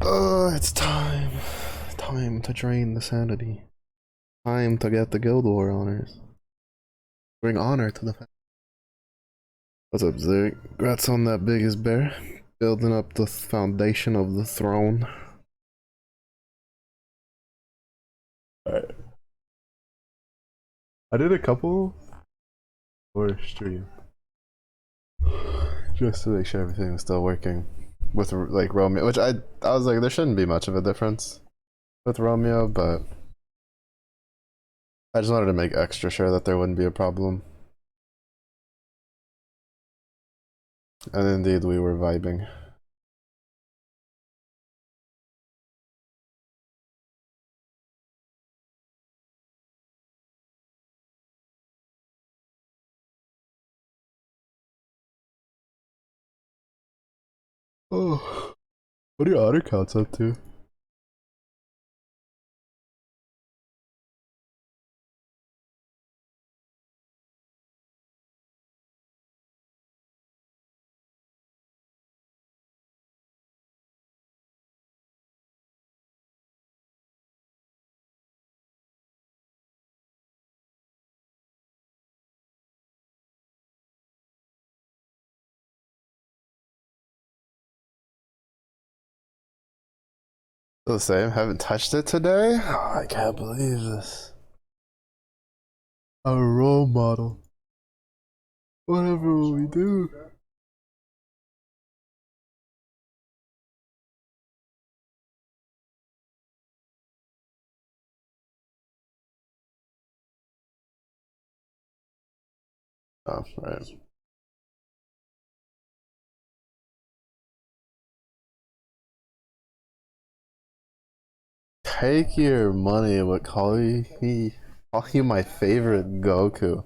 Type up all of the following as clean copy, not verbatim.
It's time. Time to drain the sanity. Time to get the Guild War honors. Bring honor to the family. What's up, Zig? Congrats on that biggest bear. Building up the foundation of the throne. Alright. I did a couple for stream. Just to make sure everything was still working. With like Romeo, which I was like, there shouldn't be much of a difference with Romeo, but I just wanted to make extra sure that there wouldn't be a problem. And indeed, we were vibing. Oh, what are your otter counts up to? Still the same. Haven't touched it today. Oh, I can't believe this. A role model. Whatever will we do? Oh, right. Take your money, but call you my favorite Goku.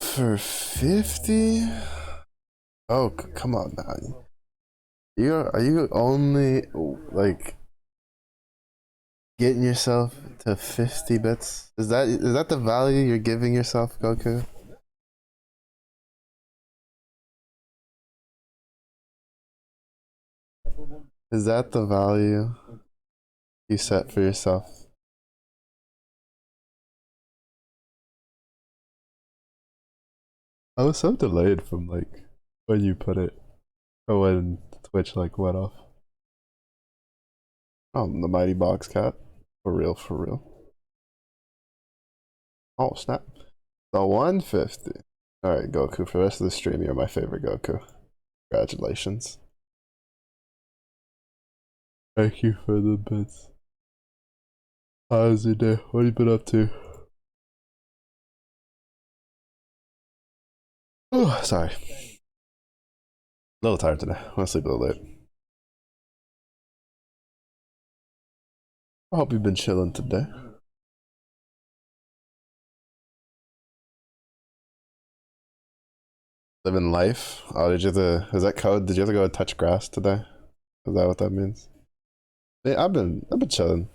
For 50? Oh, come on now. Are you only like getting yourself to 50 bits? Is that the value you're giving yourself, Goku? Is that the value you set for yourself? I was so delayed from like when you put it or when Twitch like went off. Oh, the mighty box cat. For real, for real. Oh, snap. The 150. Alright, Goku, for the rest of the stream, you're my favorite Goku. Congratulations. Thank you for the bits. How's your day? What have you been up to? Oh, sorry. A little tired today. I want to sleep a little late. I hope you've been chilling today. Living life. Oh, is that code? Did you have to go and touch grass today? Is that what that means? Yeah, I've been chilling.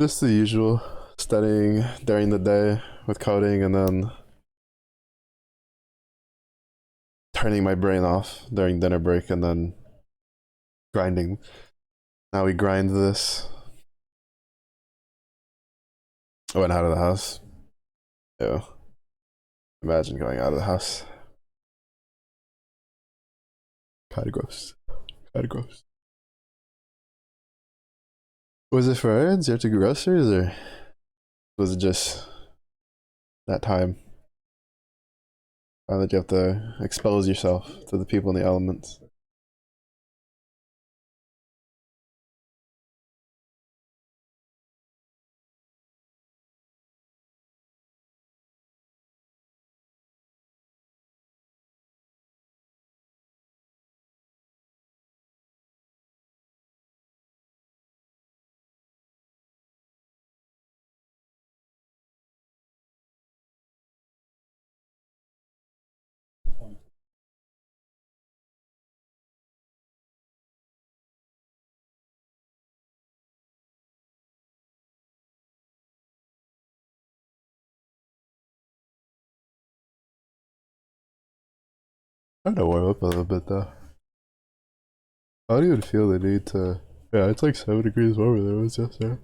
Just the usual. Studying during the day with coding and then turning my brain off during dinner break and then grinding. Now we grind this. I went out of the house. Yeah. Imagine going out of the house. Kinda gross. Kinda gross. Was it for errands? You have to go groceries or was it just that time? That you have to expose yourself to the people in the elements. I'm trying to warm up a little bit though. I don't even feel the need to. Yeah, it's like 7 degrees warmer than it was yesterday.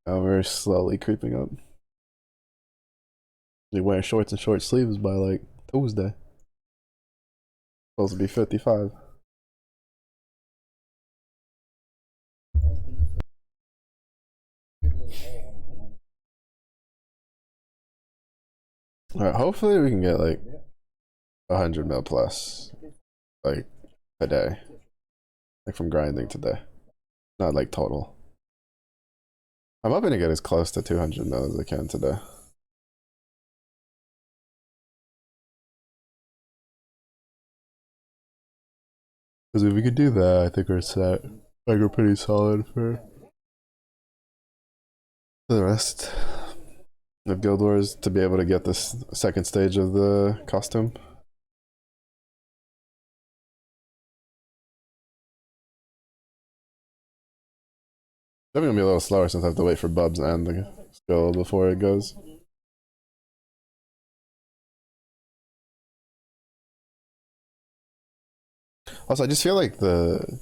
Now we're slowly creeping up. You're wearing shorts and short sleeves by like Tuesday. Supposed to be 55. Alright, hopefully we can get like 100 mil plus, like today, like from grinding today, not like total. I'm hoping to get as close to 200 mil as I can today. Because if we could do that, I think we're set. Like we're pretty solid for the rest of Guild Wars to be able to get this second stage of the costume. Definitely gonna be a little slower since I have to wait for Bubs and the skill before it goes. Also, I just feel like I'm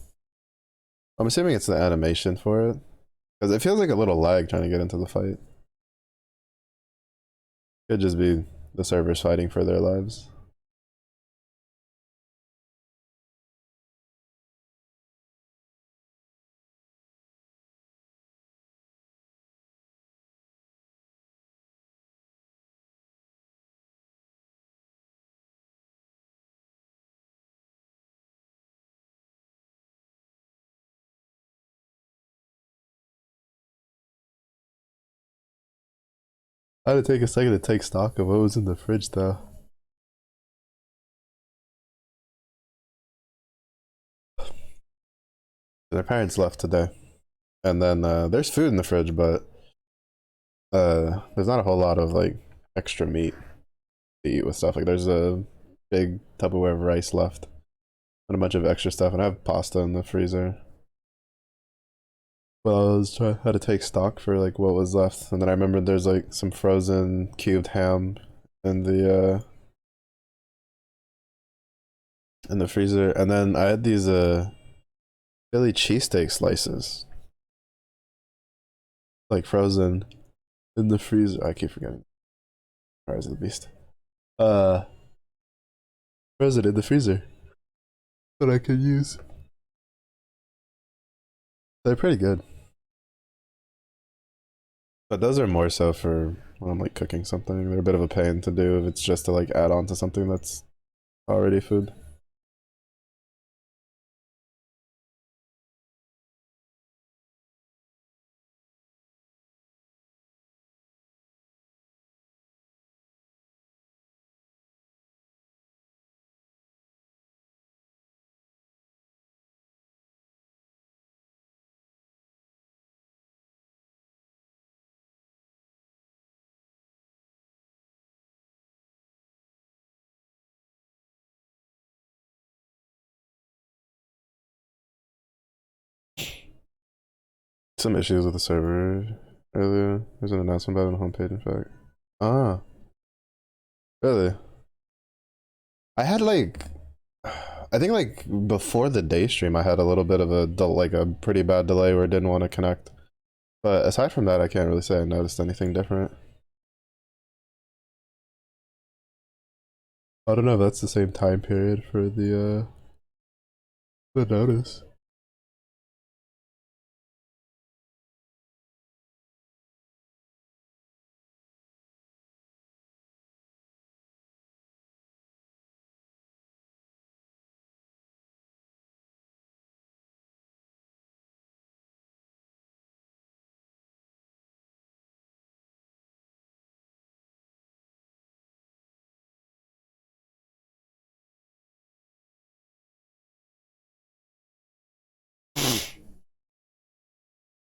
assuming it's the animation for it. Because it feels like a little lag trying to get into the fight. Could just be the servers fighting for their lives. I had to take a second to take stock of what was in the fridge though. Their parents left today. And then there's food in the fridge, but there's not a whole lot of like extra meat to eat with stuff. Like there's a big Tupperware of rice left and a bunch of extra stuff, and I have pasta in the freezer. Well, I was trying how to take stock for like what was left, and then I remembered there's like some frozen cubed ham in the freezer, and then I had these Philly cheesesteak slices, like frozen in the freezer. I keep forgetting. Rise of the Beast. Uh, Frozen in the freezer that I could use. They're pretty good. But those are more so for when I'm like cooking something. They're a bit of a pain to do if it's just to like add on to something that's already food. Some issues with the server earlier. There's an announcement about it on the homepage, in fact. Ah, really? I had like, I think like before the day stream, I had a little bit of like a pretty bad delay where it didn't want to connect. But aside from that, I can't really say I noticed anything different. I don't know if that's the same time period for the notice.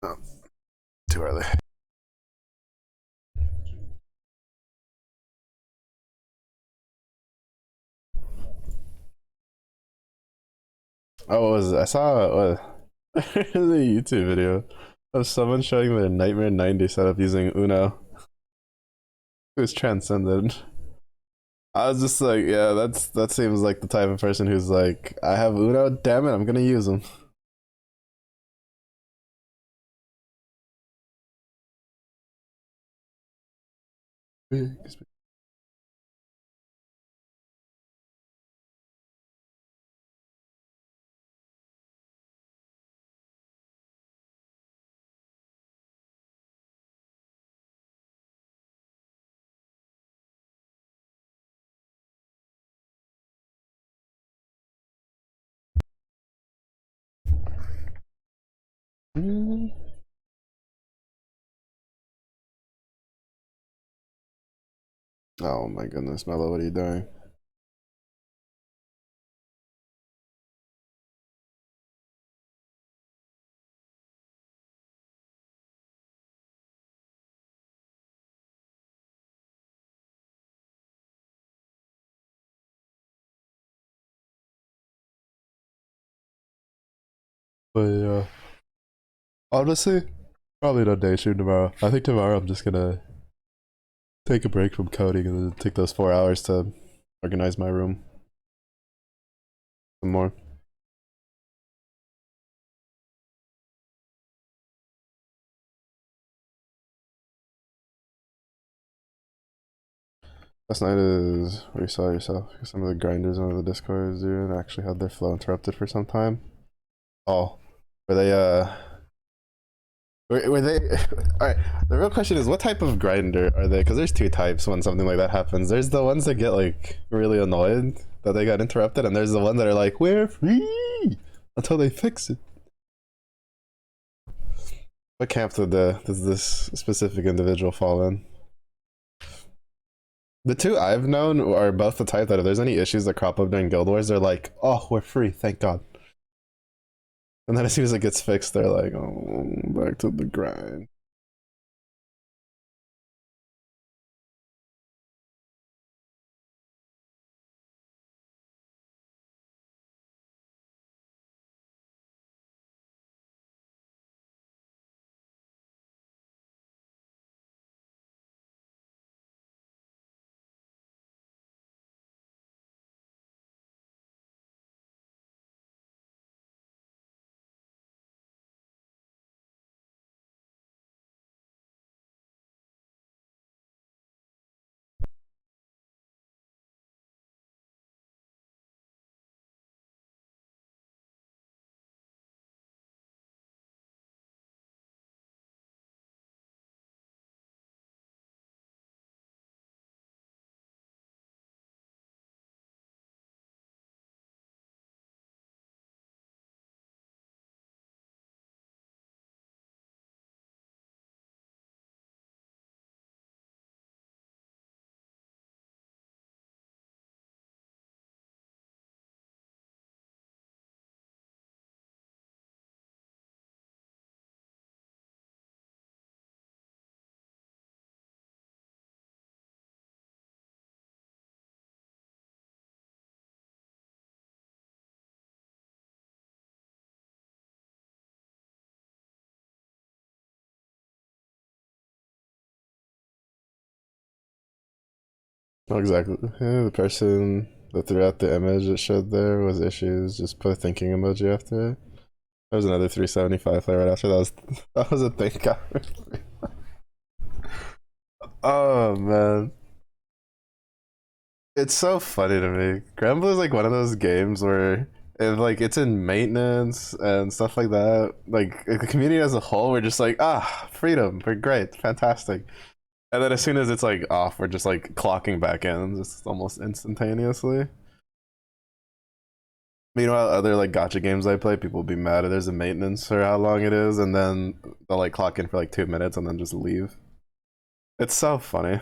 Oh, too early. Oh, what was it? I saw a YouTube video of someone showing their Nightmare 90 setup using Uno. It was transcended. I was just like, yeah, that seems like the type of person who's like, I have Uno, damn it, I'm gonna use them. Oh my goodness, Mello, what are you doing? But yeah, honestly, probably no day stream tomorrow. I think tomorrow I'm just gonna take a break from coding and then take those 4 hours to organize my room some more. Last night is where you saw yourself. Some of the grinders on the Discord dude actually had their flow interrupted for some time. Oh, were they were they all right? The real question is, what type of grinder are they? Because there's two types when something like that happens. There's the ones that get like really annoyed that they got interrupted, and there's the ones that are like, we're free until they fix it. What camp does this specific individual fall in? The two I've known are both the type that if there's any issues that crop up during Guild Wars, they're like, oh, we're free, thank God. And then as soon as it gets fixed, they're like, oh, back to the grind. Oh, exactly. Yeah, the person that threw out the image that showed there was issues. Just put a thinking emoji after it. There was another 375 play right after that. That was a think. Oh man, it's so funny to me. Granblue is like one of those games where if like it's in maintenance and stuff like that, like the community as a whole, we're just like, ah, freedom, we're great, fantastic. And then as soon as it's like off, we're just like clocking back in just almost instantaneously. Meanwhile, other like gotcha games I play, people will be mad if there's a maintenance or how long it is, and then they'll like clock in for like 2 minutes and then just leave. It's so funny.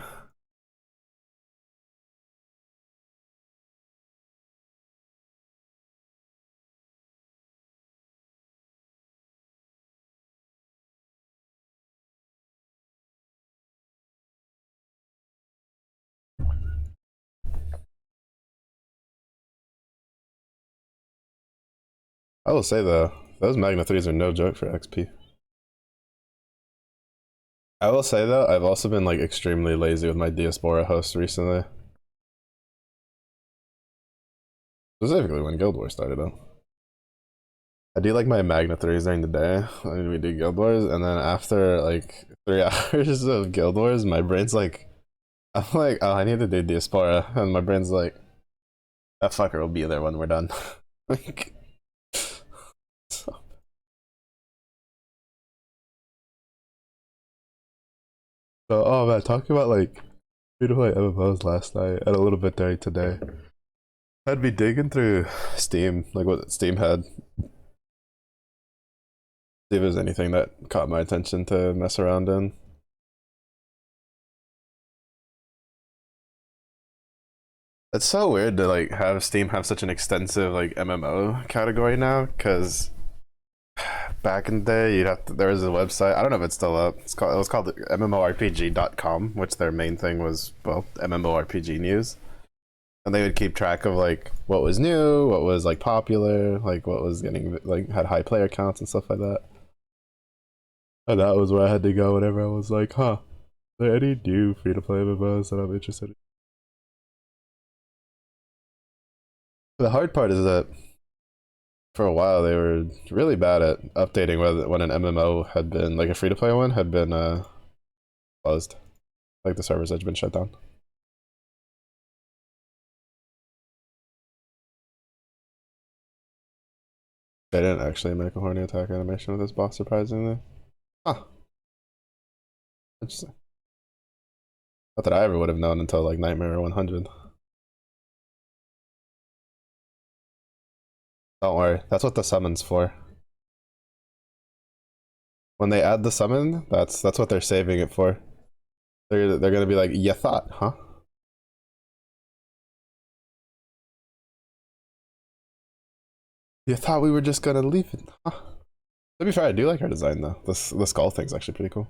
I will say though, those Magna 3s are no joke for XP. I will say though, I've also been like extremely lazy with my Diaspora host recently. Specifically when Guild Wars started though. I do like my Magna 3s during the day when we do Guild Wars, and then after like 3 hours of Guild Wars, my brain's like, I'm like, oh, I need to do Diaspora, and my brain's like, that fucker will be there when we're done. Like, so. Oh man, talking about like free-to-play MMOs last night and a little bit during today. I'd be digging through Steam, like what Steam had. See if there's anything that caught my attention to mess around in. It's so weird to like have Steam have such an extensive like MMO category now, because back in the day you'd have to, there was a website, I don't know if it's still up. It was called MMORPG.com, which their main thing was, well, MMORPG news. And they would keep track of like what was new, what was like popular, like what was getting like had high player counts and stuff like that. And that was where I had to go whenever I was like, huh, are there any new free to play MMOs that I'm interested in? The hard part is that for a while they were really bad at updating when an MMO had been, like a free to play one had been closed. Like the servers had been shut down. They didn't actually make a horny attack animation with this boss, surprisingly. Huh. Interesting. Not that I ever would have known until like Nightmare 100. Don't worry, that's what the summon's for. When they add the summon, that's what they're saving it for. They're gonna be like, you thought, huh? You thought we were just gonna leave it, huh? To be fair, I do like her design though. The skull thing's actually pretty cool.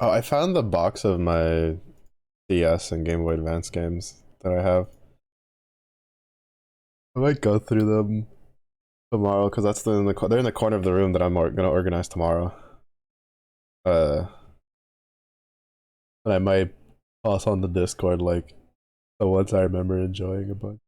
Oh, I found the box of my DS and Game Boy Advance games that I have. I might go through them tomorrow because that's they're in the corner of the room that I'm gonna organize tomorrow. Uh, and I might toss on the Discord like the ones I remember enjoying a bunch.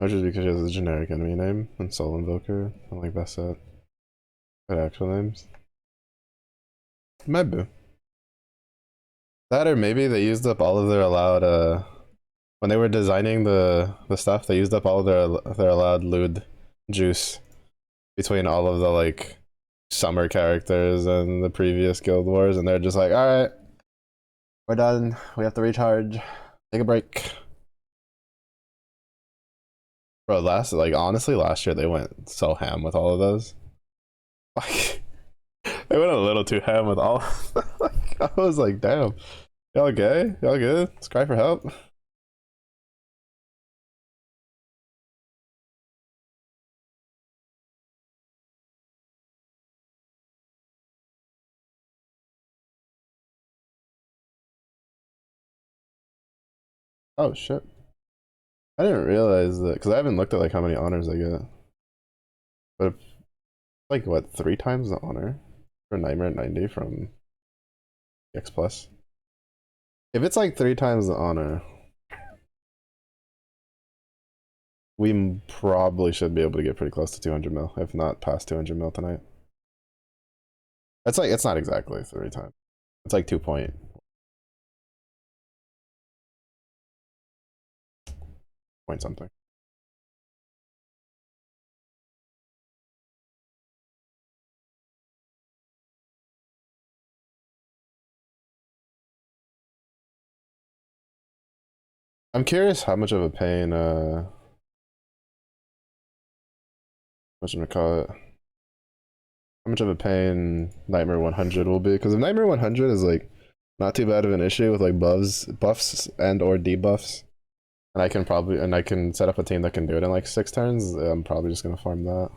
Or just because she has a generic enemy name and Soul Invoker, and like that's it. But actual names. Might be. That or maybe they used up all of their allowed when they were designing the stuff, they used up all of their allowed lewd juice between all of the like summer characters and the previous Guild Wars, and they're just like, alright, we're done. We have to recharge. Take a break. Bro, honestly, last year they went so ham with all of those. Like, they went a little too ham with all of them. Like, I was like, damn. Y'all gay? Y'all good? Let's cry for help. Oh shit. I didn't realize that because I haven't looked at like how many honors I get. But like what, 3 times the honor for Nightmare 90 from X Plus? If it's like 3 times the honor, we probably should be able to get pretty close to 200 mil, if not past 200 mil tonight. It's like, it's not exactly 3 times. It's like 2 point something. I'm curious how much of a pain, whatchamacallit, how much of a pain Nightmare 100 will be, because if Nightmare 100 is like not too bad of an issue with like buffs and or debuffs, and I can set up a team that can do it in like 6 turns, I'm probably just gonna farm that.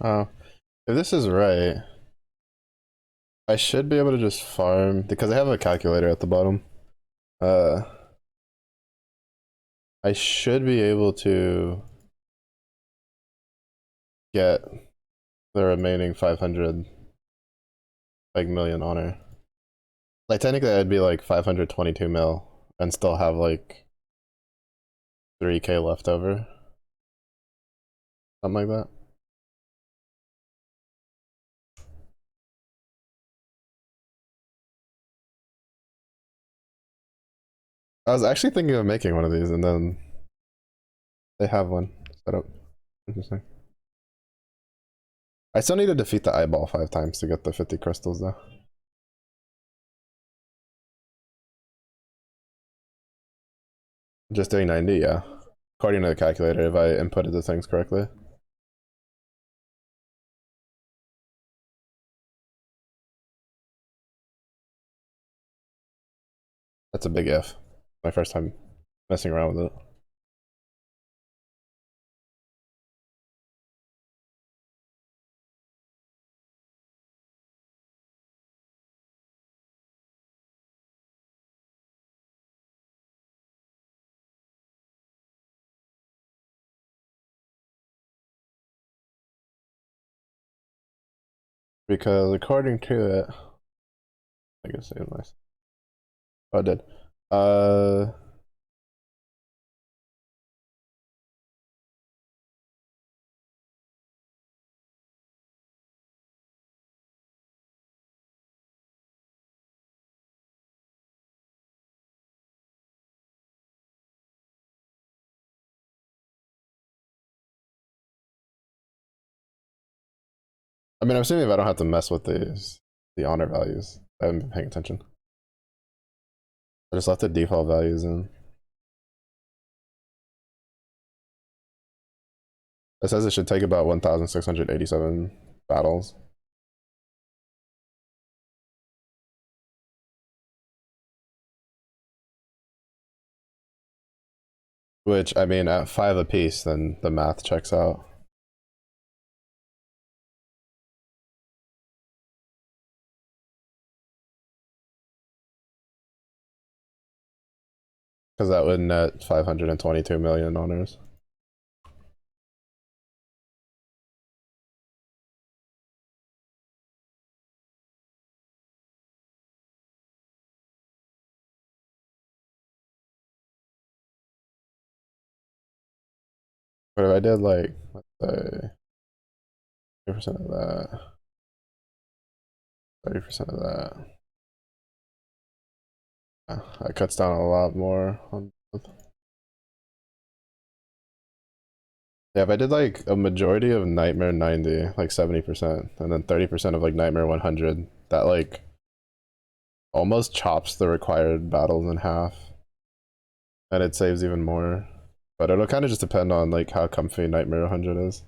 Oh, if this is right, I should be able to just farm because I have a calculator at the bottom. Uh, I should be able to get the remaining 500 like million honor. Like technically, I'd be like 522 mil and still have like 3k left over, something like that. I was actually thinking of making one of these, and then they have one set up. Interesting. I still need to defeat the eyeball 5 times to get the 50 crystals, though. Just doing 90, yeah. According to the calculator, if I inputted the things correctly. That's a big if. My first time messing around with it. Because according to it, I guess it was. Oh, I did. Uh, I mean, I'm assuming if I don't have to mess with the honor values, I haven't been paying attention. I just left the default values in. It says it should take about 1,687 battles. Which, I mean, at 5 apiece, then the math checks out. Because that would net 522 million honors. But if I did like, let's say, 30% of that, 30% of that, that cuts down a lot more on both. Yeah, if I did like a majority of Nightmare 90, like 70%, and then 30% of like Nightmare 100, that like almost chops the required battles in half. And it saves even more. But it'll kind of just depend on like how comfy Nightmare 100 is.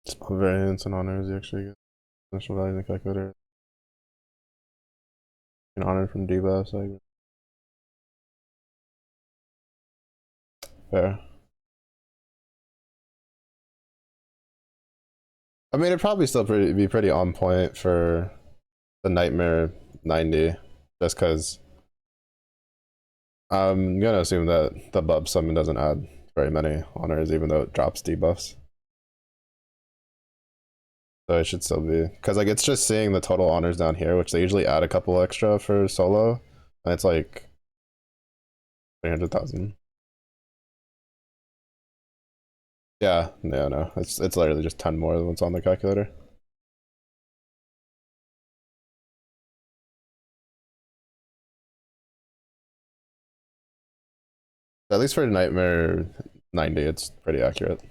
Small variance and honors, you actually get initial value in the calculator. An honor from debuffs, like fair. I mean, it'd probably still be pretty on point for the Nightmare 90, just because I'm gonna assume that the Bub summon doesn't add very many honors, even though it drops debuffs. So it should still be, because like it's just seeing the total honors down here, which they usually add a couple extra for solo, and it's like 300,000. Yeah, no, it's literally just 10 more than what's on the calculator. At least for Nightmare 90, it's pretty accurate.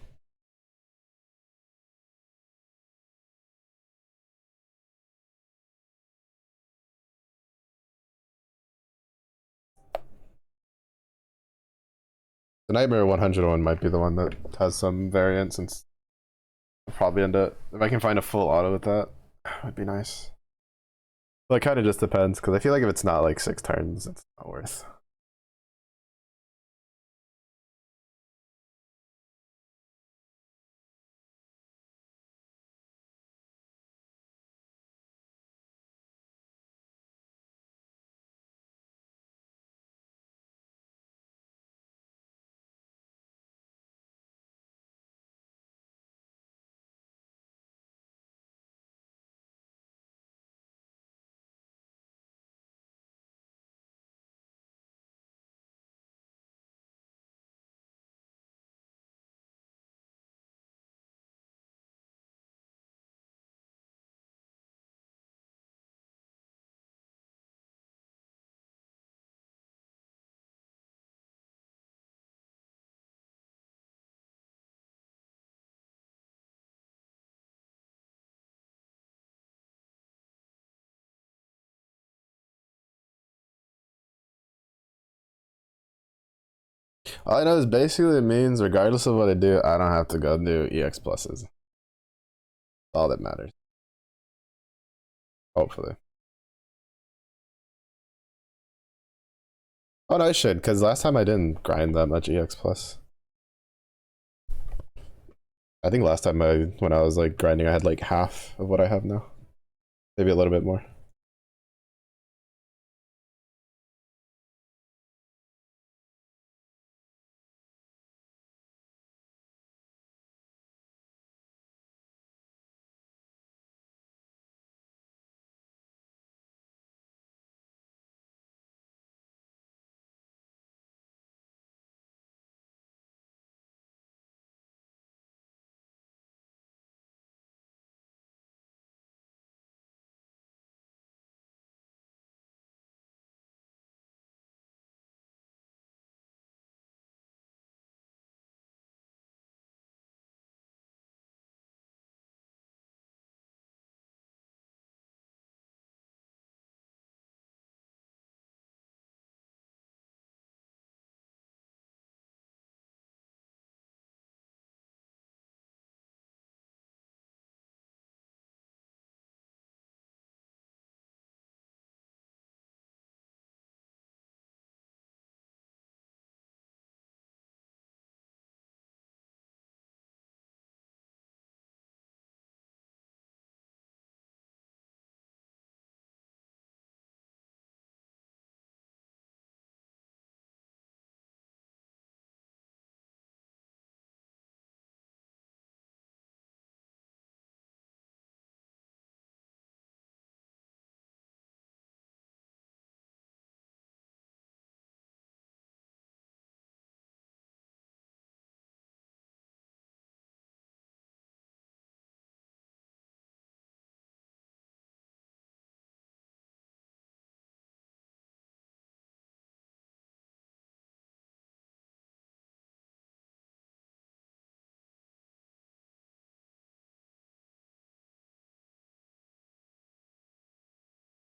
The Nightmare 101 might be the one that has some variance, and I'll probably end up, if I can find a full auto with that, would be nice. But it kind of just depends, because I feel like if it's not like 6 turns, it's not worth. All I know is basically it means regardless of what I do, I don't have to go do EX pluses. All that matters. Hopefully. Oh no, I should, because last time I didn't grind that much EX plus. I think last time when I was like grinding, I had like half of what I have now. Maybe a little bit more.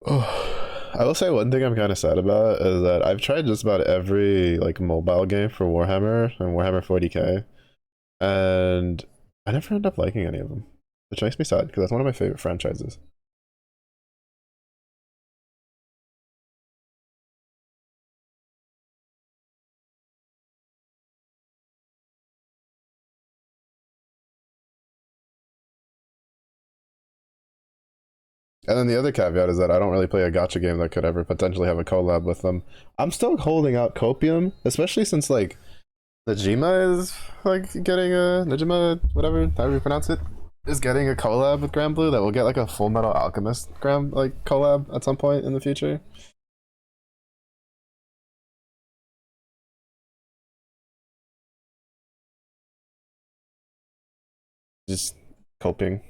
Oh, I will say one thing I'm kind of sad about is that I've tried just about every like mobile game for Warhammer and Warhammer 40k, and I never end up liking any of them, which makes me sad because that's one of my favorite franchises. And then the other caveat is that I don't really play a gotcha game that could ever potentially have a collab with them. I'm still holding out Copium, especially since like Najima is like getting a Najima, whatever, however you pronounce it, is getting a collab with Grand Blue that will get like a Full Metal Alchemist Grand like collab at some point in the future. Just coping.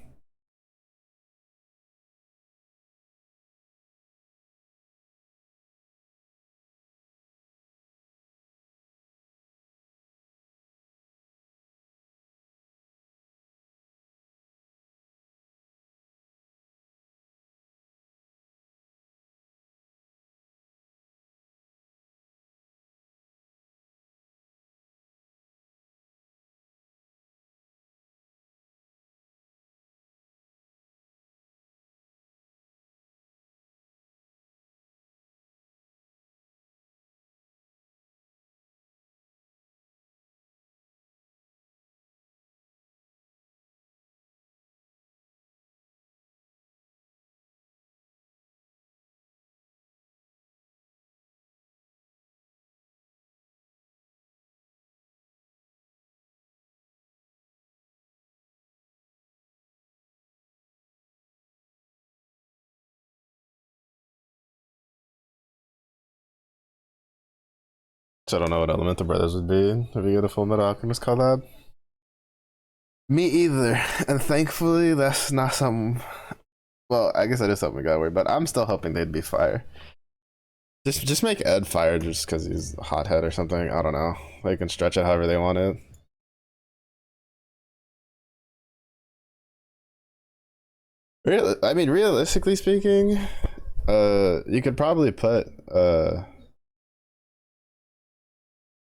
So I don't know what Elemental Brothers would be if you get a Full Metal Alchemist collab. Me either, and thankfully that's not something. Well, I guess that is something we got worry, but I'm still hoping they'd be fire. Just make Ed fire just because he's a hothead or something. I don't know. They can stretch it however they want it. I mean, realistically speaking, you could probably put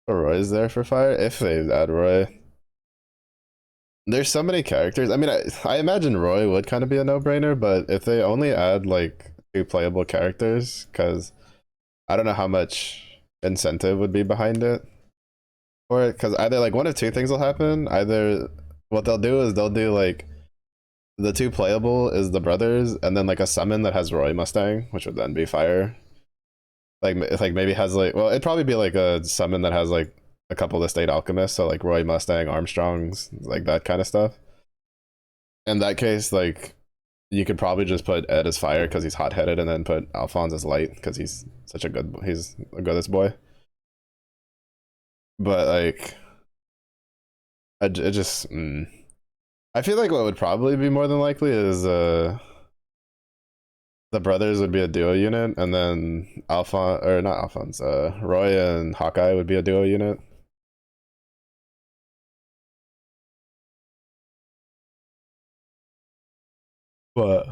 Roy's there for fire if they add Roy. There's so many characters. I mean, I imagine Roy would kind of be a no-brainer, but if they only add like two playable characters, because I don't know how much incentive would be behind it for it, because either like one of two things will happen. Either what they'll do is they'll do like the two playable is the brothers, and then like a summon that has Roy Mustang, which would then be fire. Like if like maybe has like, well, it'd probably be like a summon that has like a couple of the state alchemists, so like Roy Mustang, Armstrongs, like that kind of stuff. In that case, like you could probably just put Ed as fire because he's hot headed, and then put Alphonse as light because he's such a good, he's a goodest boy. But like, it just, I feel like what would probably be more than likely is the brothers would be a duo unit, and then Alphonse, or not Alphonse, Roy and Hawkeye would be a duo unit. But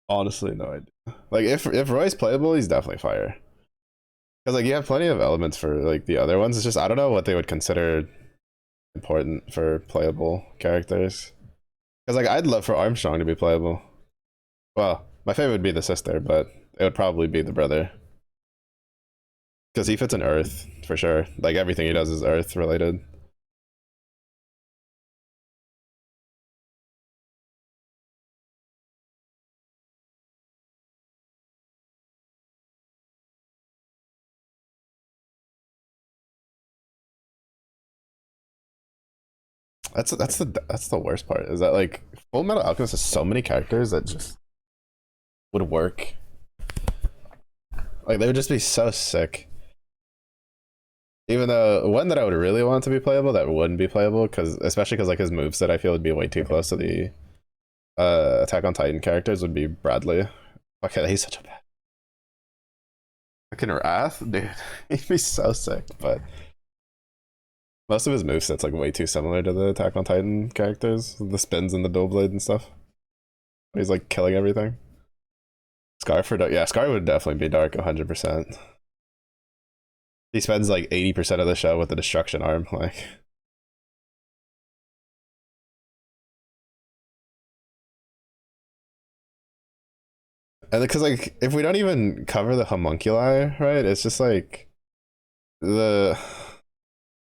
honestly, no idea. Like if Roy's playable, he's definitely fire. Because like you have plenty of elements for like the other ones. It's just I don't know what they would consider important for playable characters. Because like I'd love for Armstrong to be playable. Well, my favorite would be the sister, but it would probably be the brother. Because he fits in Earth for sure. Like everything he does is Earth related. That's the worst part. Is that like Full Metal Alchemist has so many characters that just would work. Like they would just be so sick. Even though one that I would really want to be playable that wouldn't be playable because especially because like his moveset I feel would be way too close to the Attack on Titan characters would be Bradley. Okay, he's such a bad fucking Wrath, dude. He'd be so sick, but most of his moveset's like way too similar to the Attack on Titan characters. The spins and the dual blade and stuff. He's like killing everything. Scar for dark. Yeah, Scar would definitely be dark 100%. He spends like 80% of the show with the destruction arm, like. And because like if we don't even cover the homunculi, right? It's just like the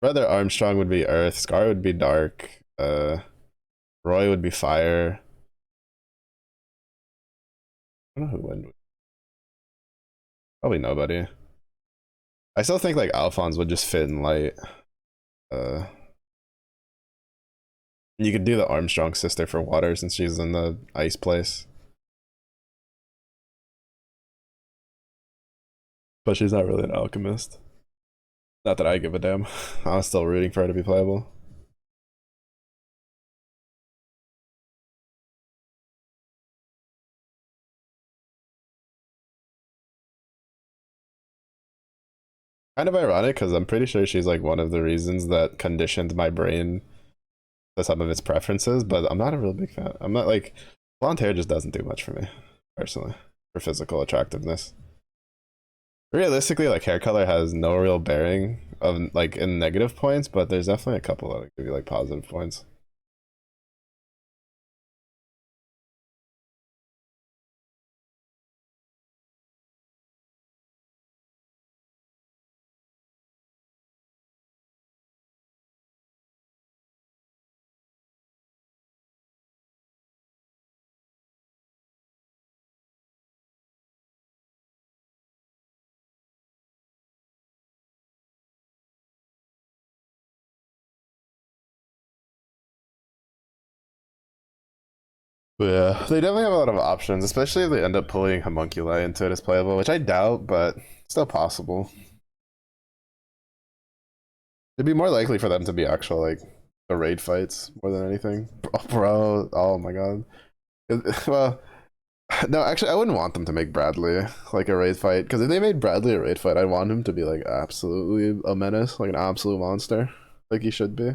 brother Armstrong would be Earth, Scar would be dark, Roy would be fire. I don't know who would. Probably nobody. I still think like Alphonse would just fit in light. Uh, you could do the Armstrong sister for water since she's in the ice place, but she's not really an alchemist. Not that I give a damn. I'm still rooting for her to be playable. Kind of ironic because I'm pretty sure she's like one of the reasons that conditioned my brain to some of its preferences, but I'm not a real big fan. I'm not like blonde hair just doesn't do much for me personally for physical attractiveness. Realistically, like hair color has no real bearing of like in negative points, but there's definitely a couple that give you like positive points. But yeah, they definitely have a lot of options, especially if they end up pulling homunculi into it as playable, which I doubt, but still possible. It'd be more likely for them to be actual like the raid fights more than anything. Oh, bro, oh my god. Well, no, actually, I wouldn't want them to make Bradley like a raid fight because if they made Bradley a raid fight, I'd want him to be like absolutely a menace, like an absolute monster, like he should be.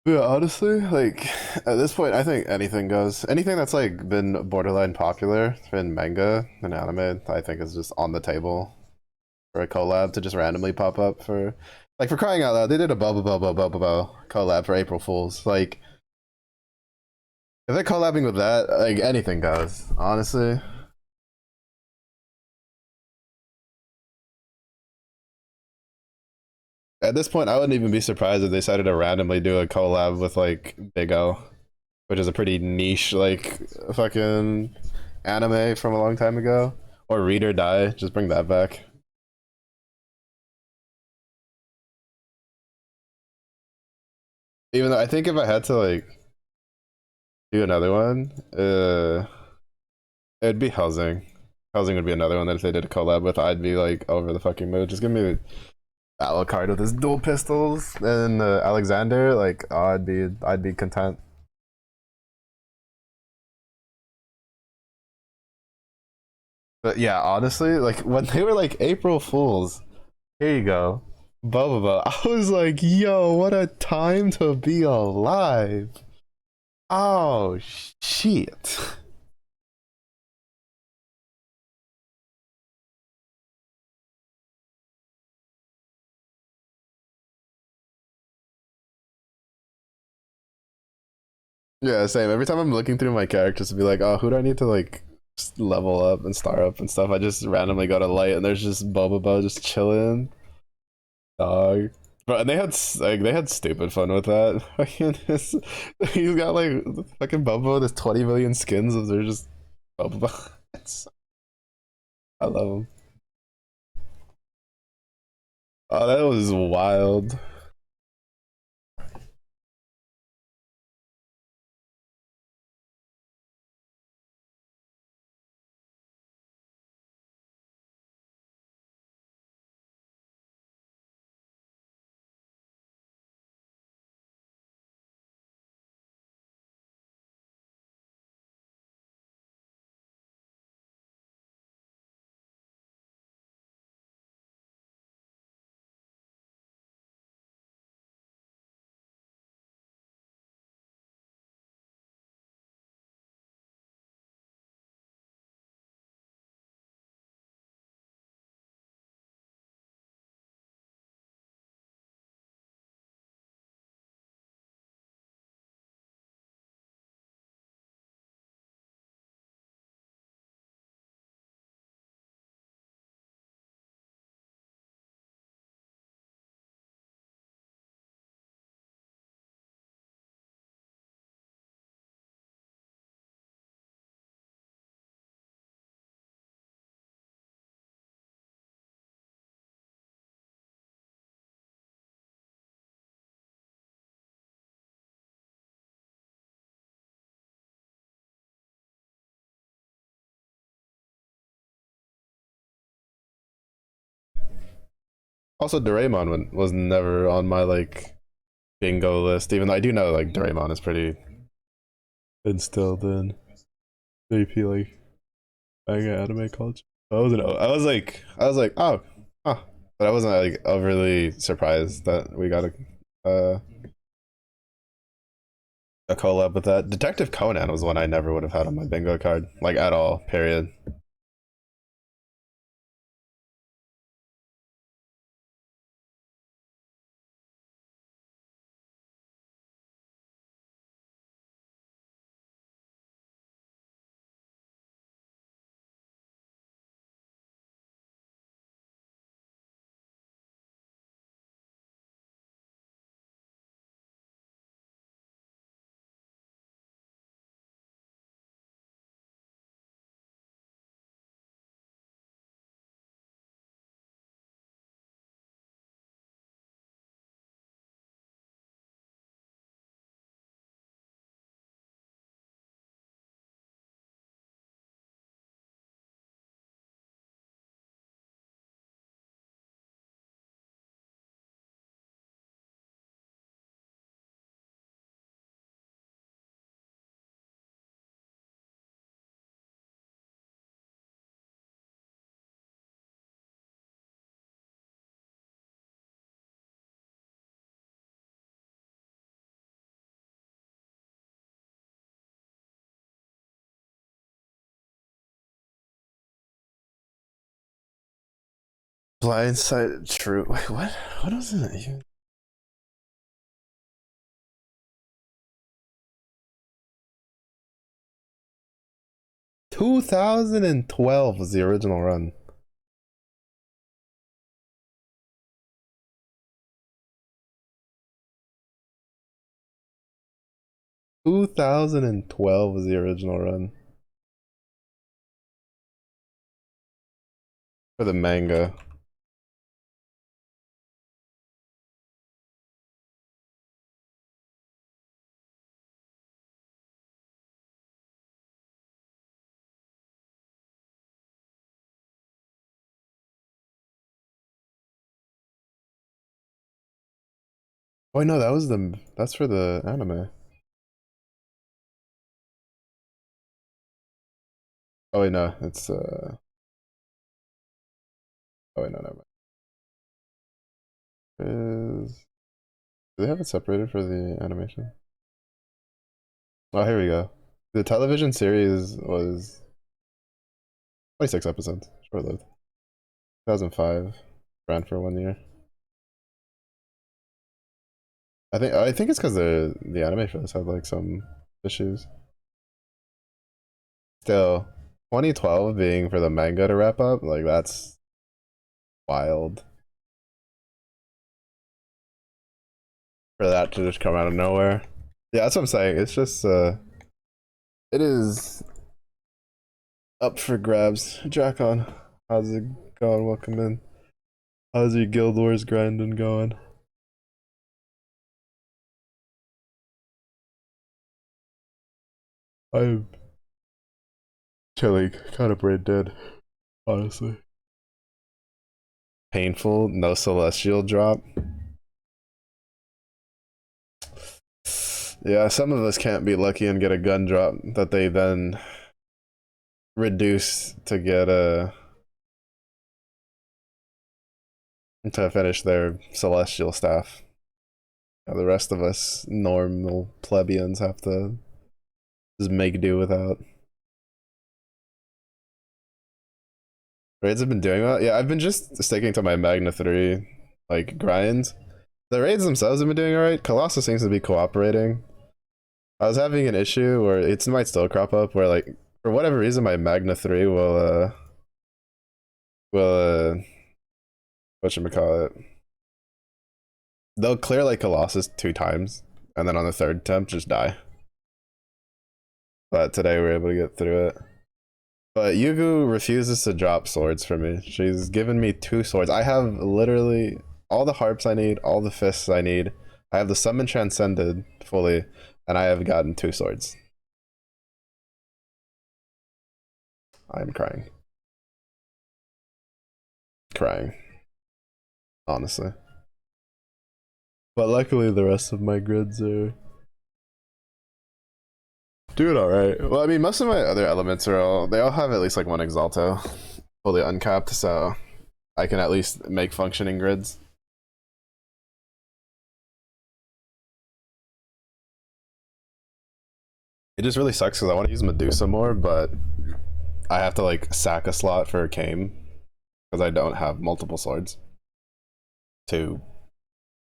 Yeah, honestly, like at this point, I think anything goes. Anything that's like been borderline popular in manga and anime, I think is just on the table for a collab to just randomly pop up for, like, for crying out loud, they did a bubble collab for April Fools. Like, if they're collabing with that, like anything goes. Honestly, at this point, I wouldn't even be surprised if they decided to randomly do a collab with like Big O, which is a pretty niche like fucking anime from a long time ago. Or Read or Die, just bring that back. Even though I think if I had to like do another one, it'd be Housing. Housing would be another one that if they did a collab with, I'd be like over the fucking mood. Just give me the Alucard with his dual pistols and Alexander. Like, oh, I'd be content. But yeah, honestly, like when they were like April Fools, here you go, blah. I was like, yo, what a time to be alive. Oh shit. Yeah, same. Every time I'm looking through my characters to be like, oh, who do I need to like level up and star up and stuff, I just randomly go to light and there's just Boba just chilling, dog. But and they had stupid fun with that. Fucking he's got like fucking Boba with his 20 million skins. They're just Boba. I love him. Oh, that was wild. Also, Doraemon was never on my like bingo list, even though I do know like Doraemon is pretty instilled in AP like manga anime culture. I was like, oh, huh. But I wasn't like overly surprised that we got uh, a collab with that. Detective Conan was one I never would have had on my bingo card, like at all. Period. Blindside true. Wait, what? What was it? Even? 2012 was the original run. Two 2012 was the original run for the manga. Oh no, that's for the anime. Oh wait, no, it's oh wait, no, never mind. Do they have it separated for the animation? Oh, here we go. The television series was 26 episodes, short-lived. 2005, ran for 1 year. I think it's because the anime shows had like some issues. Still, 2012 being for the manga to wrap up, like that's wild. For that to just come out of nowhere. Yeah, that's what I'm saying. It's just it is up for grabs. Jackon, how's it going? Welcome in. How's your Guild Wars grinding going? I'm chilling, kind of brain dead, honestly. Painful, no celestial drop. Yeah, some of us can't be lucky and get a gun drop that they then reduce to get a to finish their celestial staff. The rest of us normal plebeians have to just make do without. Raids have been doing that. Yeah, I've been just sticking to my Magna 3 like grinds. The raids themselves have been doing alright. Colossus seems to be cooperating. I was having an issue where it might still crop up where like for whatever reason my Magna 3 will whatchamacallit. They'll clear like Colossus 2 times and then on the third attempt just die. But today we were able to get through it. But Yugu refuses to drop swords for me. She's given me 2 swords. I have literally all the harps I need, all the fists I need. I have the summon transcended fully, and I have gotten 2 swords. I'm crying. Crying. Honestly. But luckily the rest of my grids are doing alright. Well, I mean, most of my other elements they all have at least like one Exalto fully uncapped, so I can at least make functioning grids. It just really sucks because I want to use Medusa more, but I have to like sack a slot for Kame because I don't have multiple swords to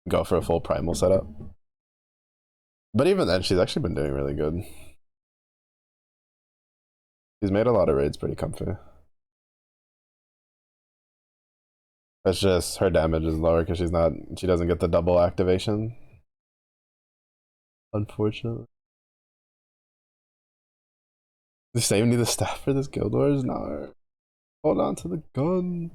go for a full primal setup. But even then, she's actually been doing really good. She's made a lot of raids pretty comfy. It's just her damage is lower because she doesn't get the double activation. Unfortunately. The same need the staff for this Guild Wars? No. Hold on to the gun.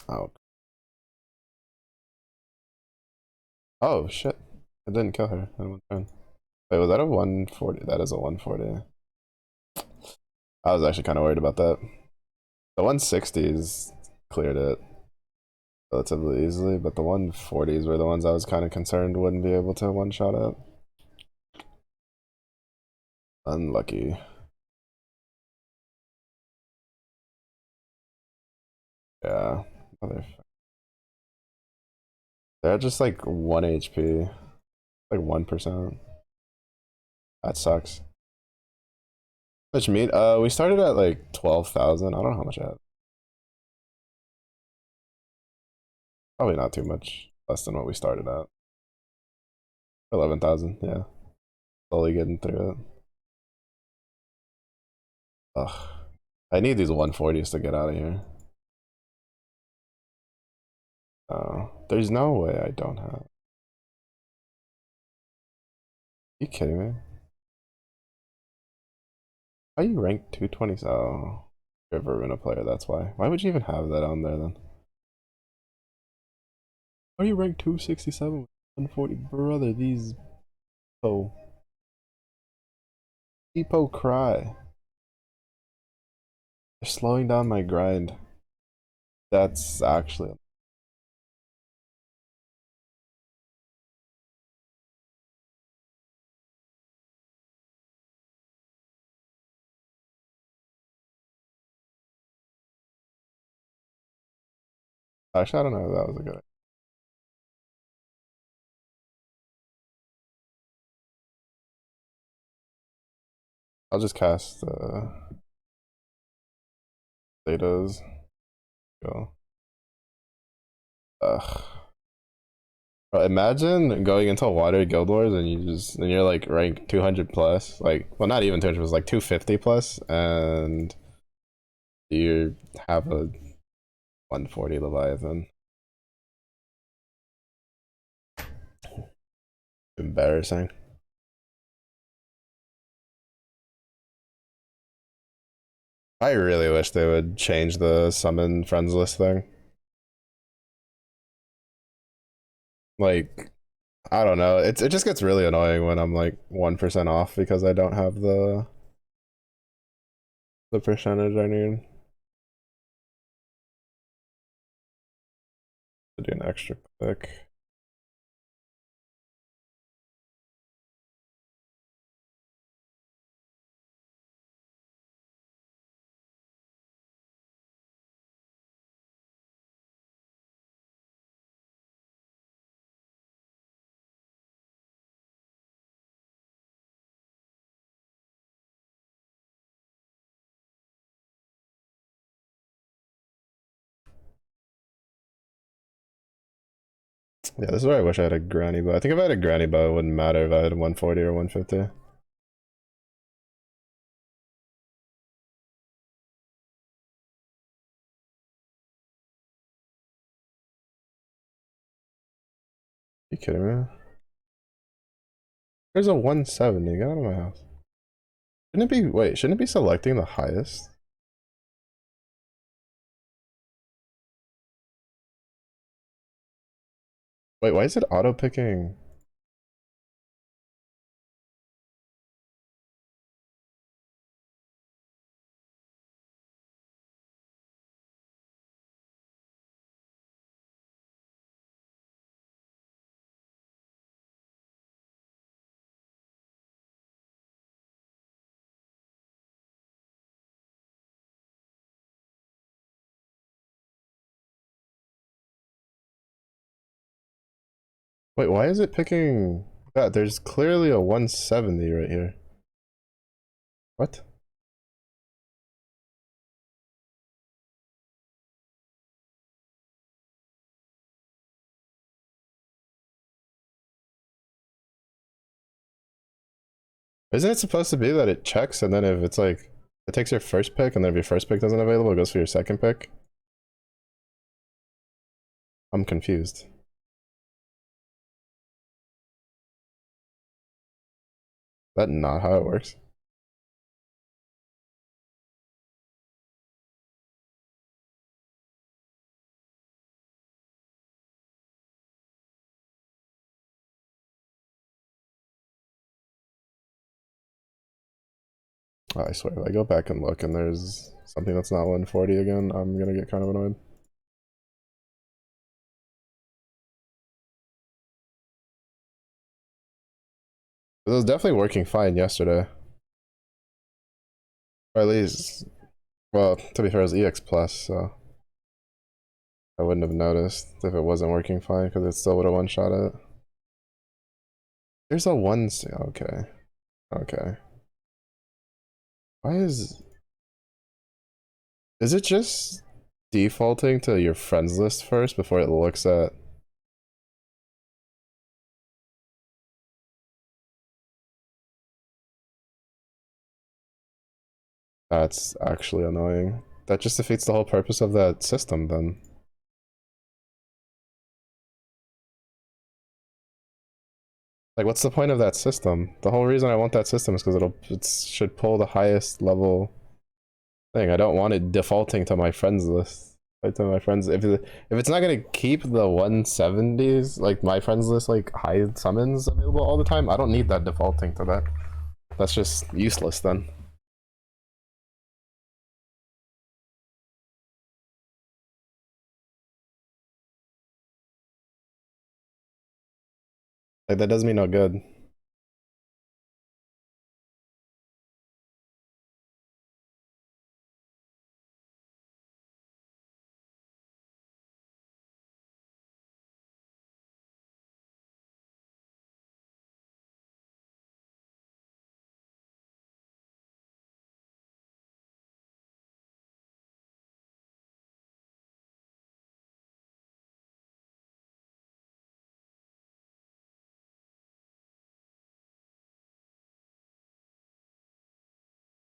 Oh. Oh shit. I didn't kill her in one turn. Wait, was that a 140? That is a 140. I was actually kind of worried about that. The 160s cleared it relatively easily, but the 140s were the ones I was kind of concerned wouldn't be able to one-shot it. Unlucky. Yeah. They're just like 1 HP. Like 1%. That sucks. Much meat? We started at like 12,000. I don't know how much I had. Probably not too much less than what we started at. 11,000, yeah. Slowly getting through it. Ugh. I need these 140s to get out of here. There's no way I don't have. Are you kidding me? How are you ranked 220? Oh, you're a Varuna player, that's why. Why would you even have that on there then? Why are you ranked 267 with 140? Brother, these oh. People cry. They're slowing down my grind. That's actually. Actually, I don't know if that was a good idea. I'll just cast Zetas. Go. Ugh. Bro, imagine going into water guild wars and you're like rank 200 plus, like, well, not even 200, it was like 250 plus, and you have a 140 Leviathan. Embarrassing. I really wish they would change the summon friends list thing. Like, I don't know. It just gets really annoying when I'm like 1% off because I don't have the percentage I need to do an extra click. Yeah, this is where I wish I had a granny bow. I think if I had a granny bow, it wouldn't matter if I had 140 or 150. You kidding me? There's a 170. Get out of my house. Shouldn't it be, wait, shouldn't it be selecting the highest? Wait, why is it auto picking? Wait, why is it picking that? There's clearly a 170 right here. What? Isn't it supposed to be that it checks and then if it's like, it takes your first pick and then if your first pick isn't available, it goes for your second pick? I'm confused. Is that not how it works? Oh, I swear, if I go back and look and there's something that's not 140 again, I'm gonna get kind of annoyed. It was definitely working fine yesterday. Or at least, well, to be fair, it was EX Plus, so I wouldn't have noticed if it wasn't working fine because it still would have one-shot it. There's a one, okay, okay. Why is it just defaulting to your friends list first before it looks at? That's actually annoying. That just defeats the whole purpose of that system then. Like, what's the point of that system? The whole reason I want that system is because it should pull the highest level thing. I don't want it defaulting to my friends list. Like, to my friends, if it's not gonna keep the 170s, like my friends list, like high summons available all the time, I don't need that defaulting to that. That's just useless then. Like that does me no good.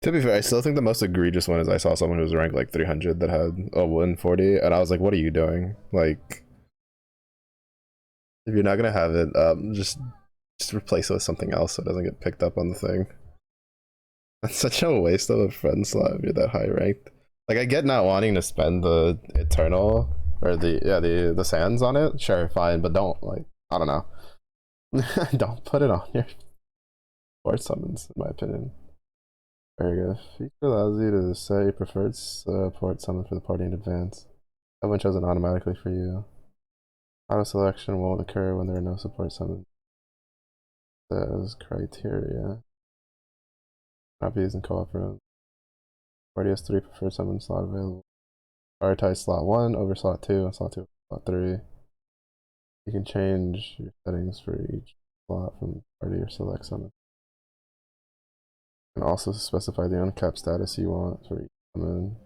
To be fair, I still think the most egregious one is I saw someone who was ranked like 300 that had a 140, and I was like, "What are you doing? Like, if you're not gonna have it, just replace it with something else so it doesn't get picked up on the thing." That's such a waste of a friend slot if you're that high ranked. Like, I get not wanting to spend the eternal or the sands on it. Sure, fine, but don't like I don't know. Don't put it on your board summons, in my opinion. Very good. Feature allows you to set your preferred support summon for the party in advance. That one chosen automatically for you. Auto selection won't occur when there are no support summons. Says criteria. Not be used in co-op rooms. Party has 3 preferred summon slot available. Prioritize slot 1 over slot 2 and slot 2 over slot 3. You can change your settings for each slot from party or select summon. You can also specify the uncapped status you want for each summon.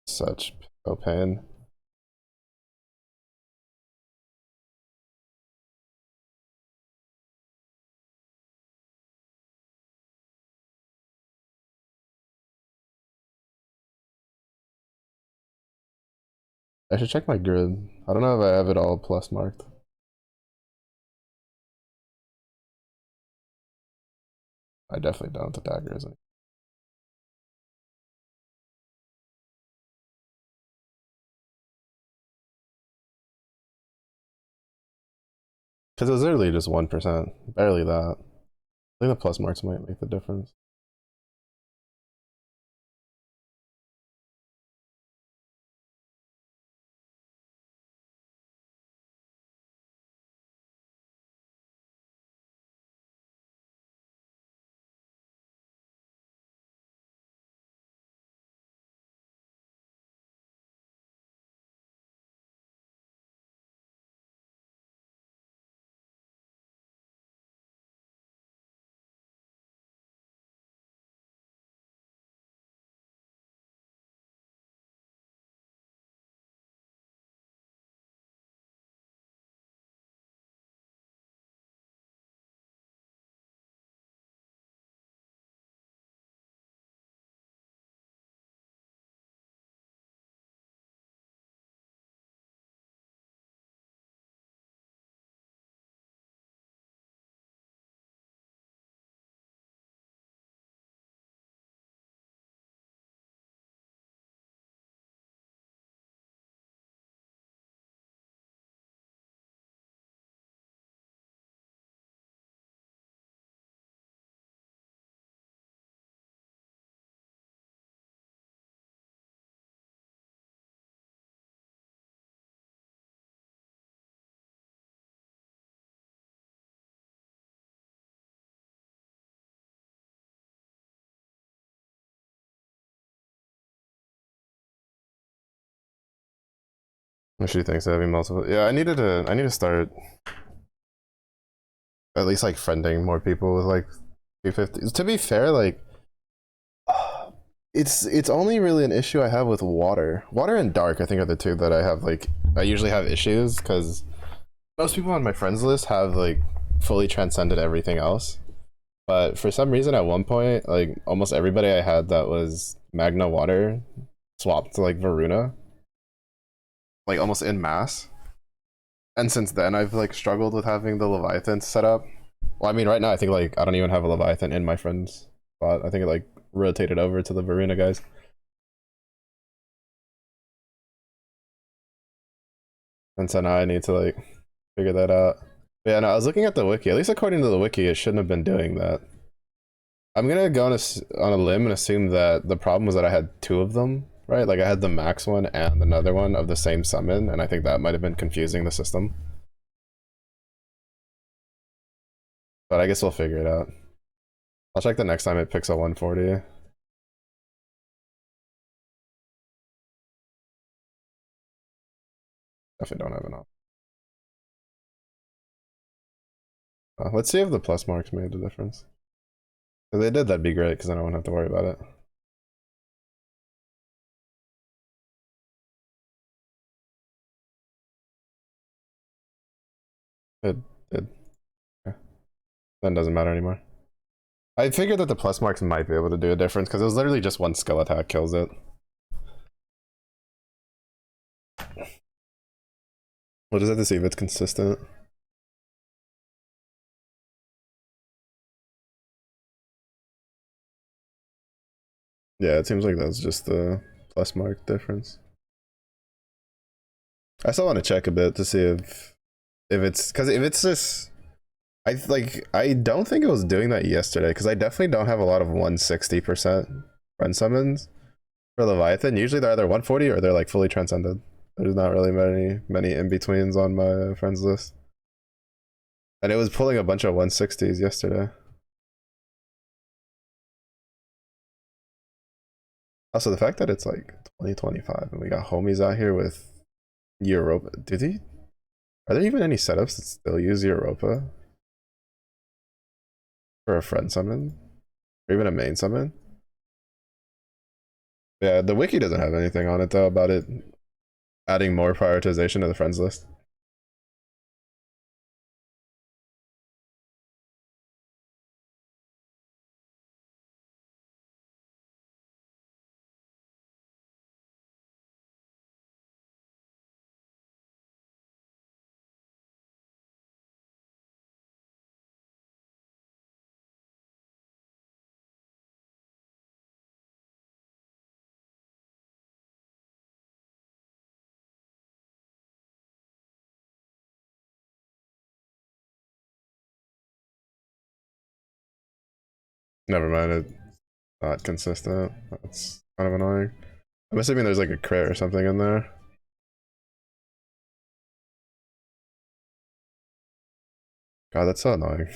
Such pain. I should check my grid. I don't know if I have it all plus marked. I definitely don't. The dagger isn't. Because it was literally just 1%. Barely that. I think the plus marks might make the difference. She thinks having multiple. Yeah, I need to start at least like friending more people with like 250. To be fair, like it's only really an issue I have with water. Water and dark, I think, are the two that I have like I usually have issues because most people on my friends list have like fully transcended everything else. But for some reason, at one point, like almost everybody I had that was Magna Water swapped to like Varuna, like almost in mass. And since then, I've like struggled with having the Leviathan set up. Well, I mean, right now, I think like I don't even have a Leviathan in my friend's spot. I think it like rotated over to the Varuna guys. And so now I need to like figure that out. But yeah, no, I was looking at the wiki. At least according to the wiki, it shouldn't have been doing that. I'm gonna go on a limb and assume that the problem was that I had two of them, right? Like I had the max one and another one of the same summon, and I think that might have been confusing the system. But I guess we'll figure it out. I'll check the next time it picks a 140. Definitely don't have enough. Let's see if the plus marks made a difference. If they did, that'd be great, because then I won't have to worry about it. It did. Yeah. Then doesn't matter anymore. I figured that the plus marks might be able to do a difference, because it was literally just one skill attack kills it. We'll just have to see if it's consistent. Yeah, it seems like that's just the plus mark difference. I still want to check a bit to see if it's because if it's this, I don't think it was doing that yesterday because I definitely don't have a lot of 160% friend summons for Leviathan. Usually they're either 140 or they're like fully transcended. There's not really many in betweens on my friends list, and it was pulling a bunch of 160s yesterday. Also, the fact that it's like 2025 and we got homies out here with Europa. Are there even any setups that still use Europa for a friend summon? Or even a main summon? Yeah, the wiki doesn't have anything on it though about it adding more prioritization to the friends list. Never mind, it's not consistent. That's kind of annoying. I'm assuming there's like a crit or something in there. God, that's so annoying.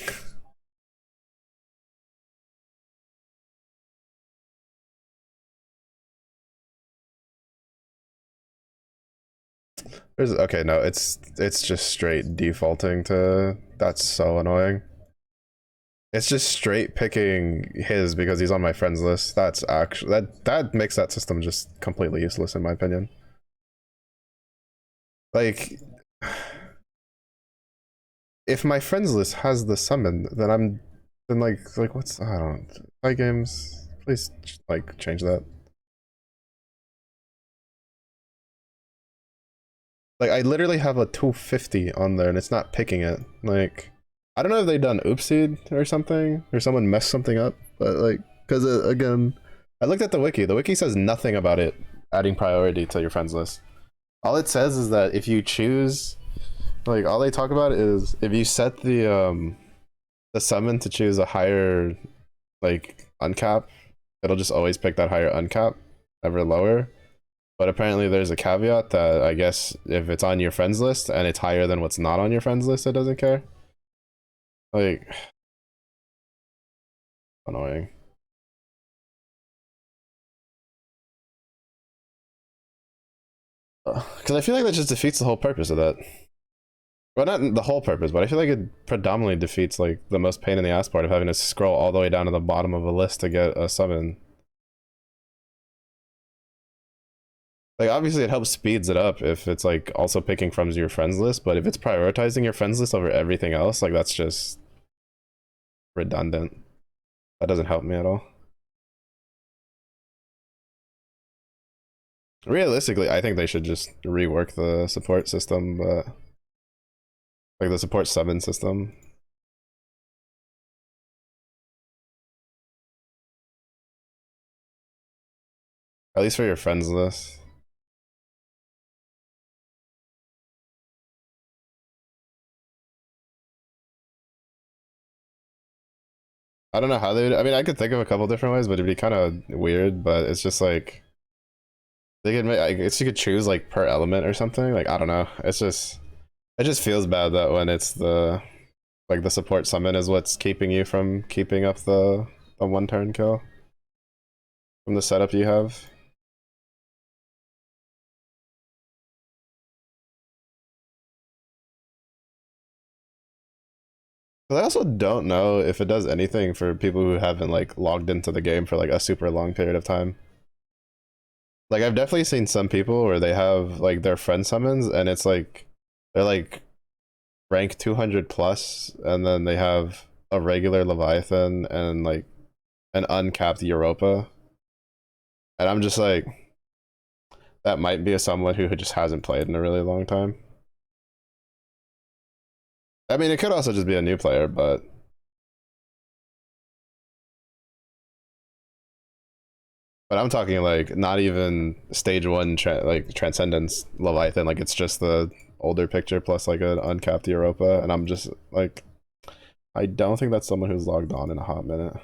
There's okay, no, it's just straight defaulting to that's so annoying. It's just straight picking his because he's on my friends list. That's actually that makes that system just completely useless in my opinion. Like if my friends list has the summon, then like what's I don't play games. Please like change that. Like I literally have a 250 on there and it's not picking it. Like I don't know if they done oopsied or something or someone messed something up, but like because again, I looked at the wiki. The wiki says nothing about it adding priority to your friends list. All it says is that if you choose, like all they talk about is if you set the summon to choose a higher like uncap, it'll just always pick that higher uncap, never lower. But apparently there's a caveat that I guess if it's on your friends list and it's higher than what's not on your friends list, it doesn't care. Like annoying. Because I feel like that just defeats the whole purpose of that. Well, not the whole purpose, but I feel like it predominantly defeats like the most pain in the ass part of having to scroll all the way down to the bottom of a list to get a summon. Like obviously it helps speeds it up if it's like also picking from your friends list, but if it's prioritizing your friends list over everything else, like that's just redundant. That doesn't help me at all. Realistically, I think they should just rework the support system, but like the support summon system. At least for your friends list. I don't know how they would. I mean, I could think of a couple different ways, but it'd be kind of weird. But it's just like they could make. I guess you could choose like per element or something. Like I don't know. It's just it just feels bad that when it's the like the support summon is what's keeping you from keeping up the one turn kill from the setup you have. But I also don't know if it does anything for people who haven't like logged into the game for like a super long period of time. Like I've definitely seen some people where they have like their friend summons and it's like they're like rank 200 plus and then they have a regular Leviathan and like an uncapped Europa. And I'm just like that might be a someone who just hasn't played in a really long time. I mean, it could also just be a new player, but I'm talking like not even stage one like transcendence Leviathan. Like it's just the older picture plus like an uncapped Europa, and I'm just like, I don't think that's someone who's logged on in a hot minute.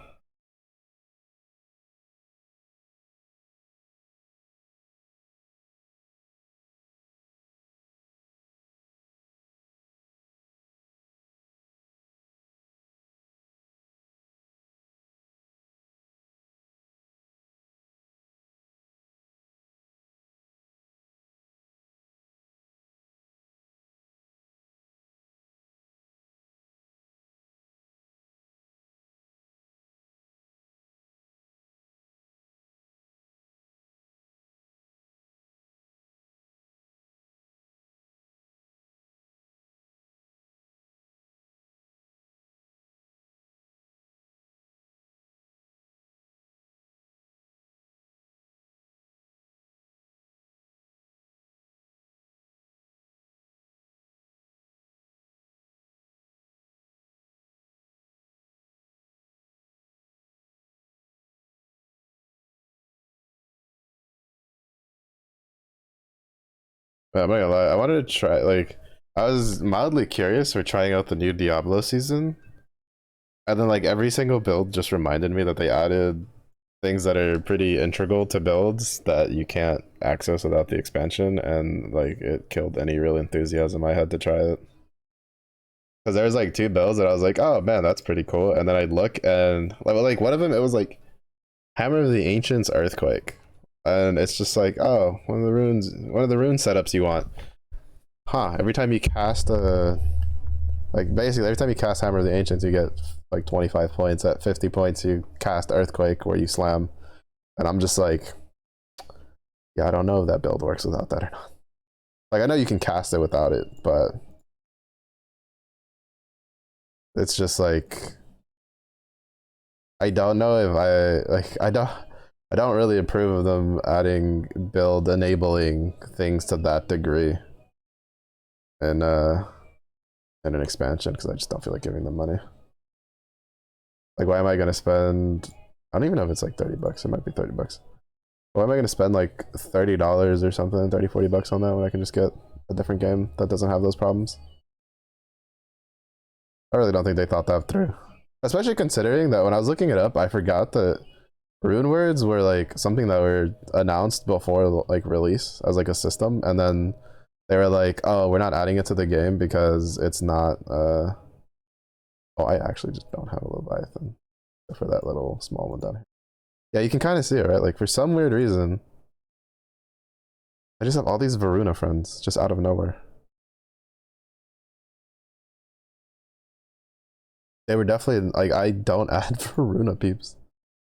But I'm not gonna lie, I wanted to try like I was mildly curious for trying out the new Diablo season, and then like every single build just reminded me that they added things that are pretty integral to builds that you can't access without the expansion, and like it killed any real enthusiasm I had to try it. Because there was like two builds that I was like, oh man, that's pretty cool. And then I'd look and like one of them, it was like Hammer of the Ancients Earthquake. And it's just like, oh, one of the rune setups you want. Huh, every time you cast a, like basically every time you cast Hammer of the Ancients, you get like 25 points. At 50 points, you cast Earthquake where you slam. And I'm just like, yeah, I don't know if that build works without that or not. Like, I know you can cast it without it, but it's just like, I don't know if I don't really approve of them adding build enabling things to that degree in in an expansion because I just don't feel like giving them money. Like why am I gonna spend I don't even know if it's like 30 bucks, it might be 30 bucks. Why am I gonna spend like $30 or something, 30, 40 bucks on that when I can just get a different game that doesn't have those problems? I really don't think they thought that through. Especially considering that when I was looking it up, I forgot that rune words were like something that were announced before like release as like a system, and then they were like, oh, we're not adding it to the game because it's not oh, I actually just don't have a Leviathan for that little small one down here. Yeah, you can kind of see it, right? Like for some weird reason I just have all these Varuna friends just out of nowhere. They were definitely like I don't add Varuna peeps.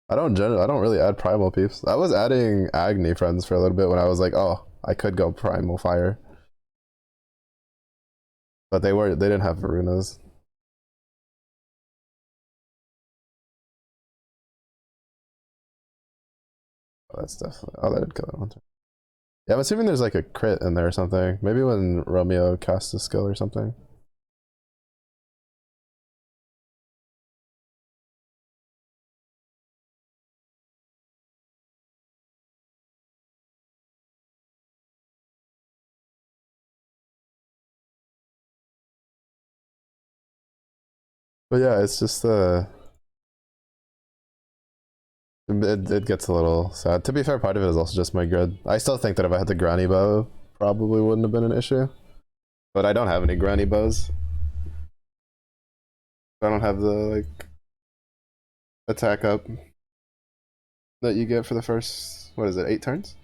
I don't really add primal peeps. I was adding Agni friends for a little bit when I was like, oh, I could go primal fire. But they didn't have Varunas. Oh, that's definitely that did kill that one. Yeah, I'm assuming there's like a crit in there or something. Maybe when Romeo casts a skill or something. But yeah, it's just it gets a little sad. To be fair, part of it is also just my grid. I still think that if I had the granny bow, probably wouldn't have been an issue. But I don't have any granny bows. I don't have the like attack up that you get for the first, what is it, 8 turns?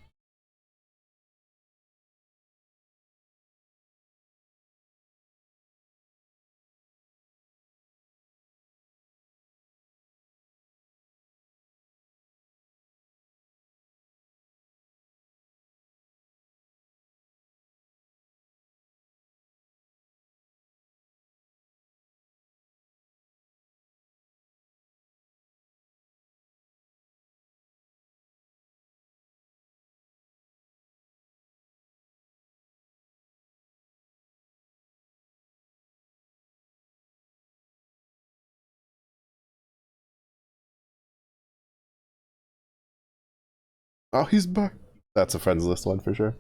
Oh, he's back. That's a friends list one for sure.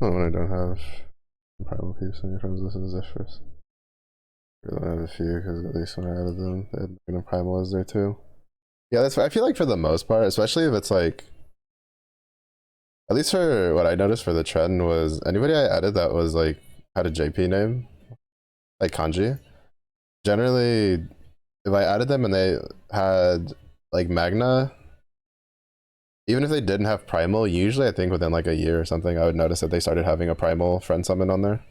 Oh, I don't have primal peeps on your friends list is Zephyrs. I don't have a few because at least when I added them, they had a primal is there too. Yeah, that's. I feel like for the most part, especially if it's like, at least for what I noticed for the trend was anybody I added that was like had a JP name, like kanji. Generally, if I added them and they had like Magna, even if they didn't have primal, usually I think within like a year or something, I would notice that they started having a primal friend summon on there.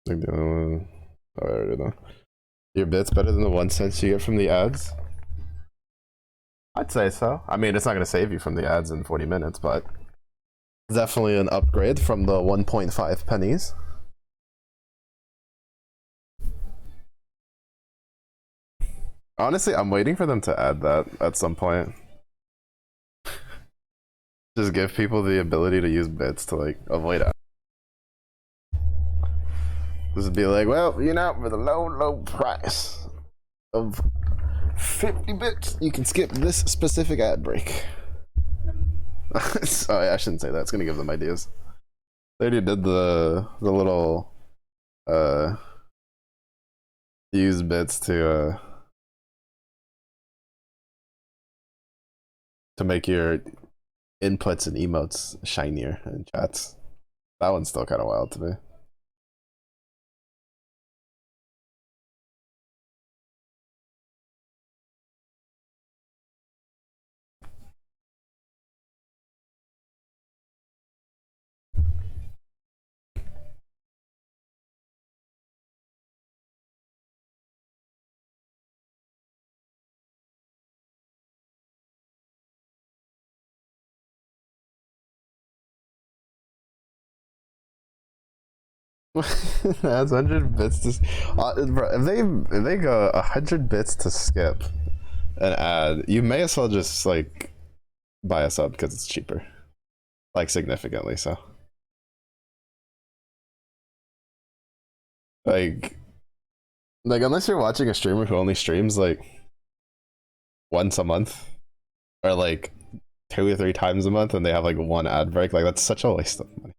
Like the other one. Oh, I already know. Your bit's better than the 1 cent you get from the ads? I'd say so. I mean, it's not going to save you from the ads in 40 minutes, but it's definitely an upgrade from the 1.5 pennies. Honestly, I'm waiting for them to add that at some point. Just give people the ability to use bits to like avoid ads. Just be like, well, you know, for the low price of 50 bits, you can skip this specific ad break. Sorry, I shouldn't say that. It's gonna give them ideas. They already did the little use bits to make your inputs and emotes shinier in chats. That one's still kind of wild to me. That's 100 bits to bro, if they go 100 bits to skip an ad, you may as well just like buy a sub because it's cheaper, like significantly so. Like unless you're watching a streamer who only streams like once a month or like 2 or 3 times a month and they have like one ad break, like that's such a waste of money.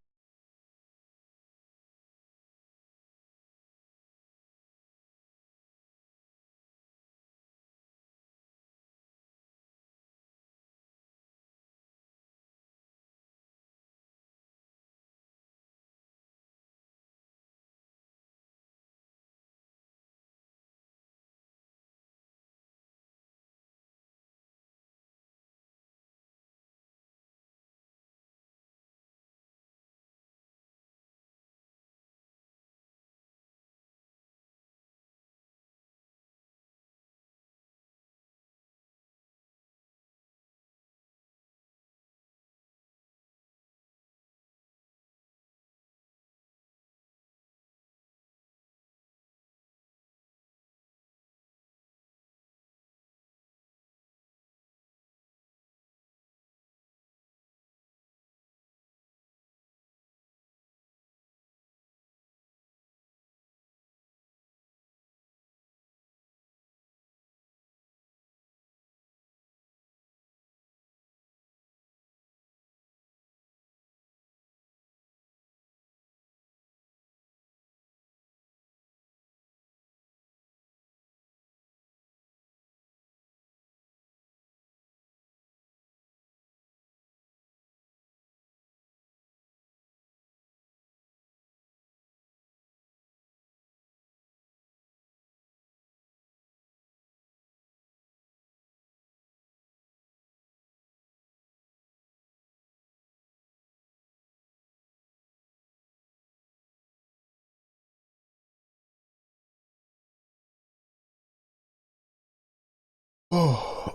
Oh,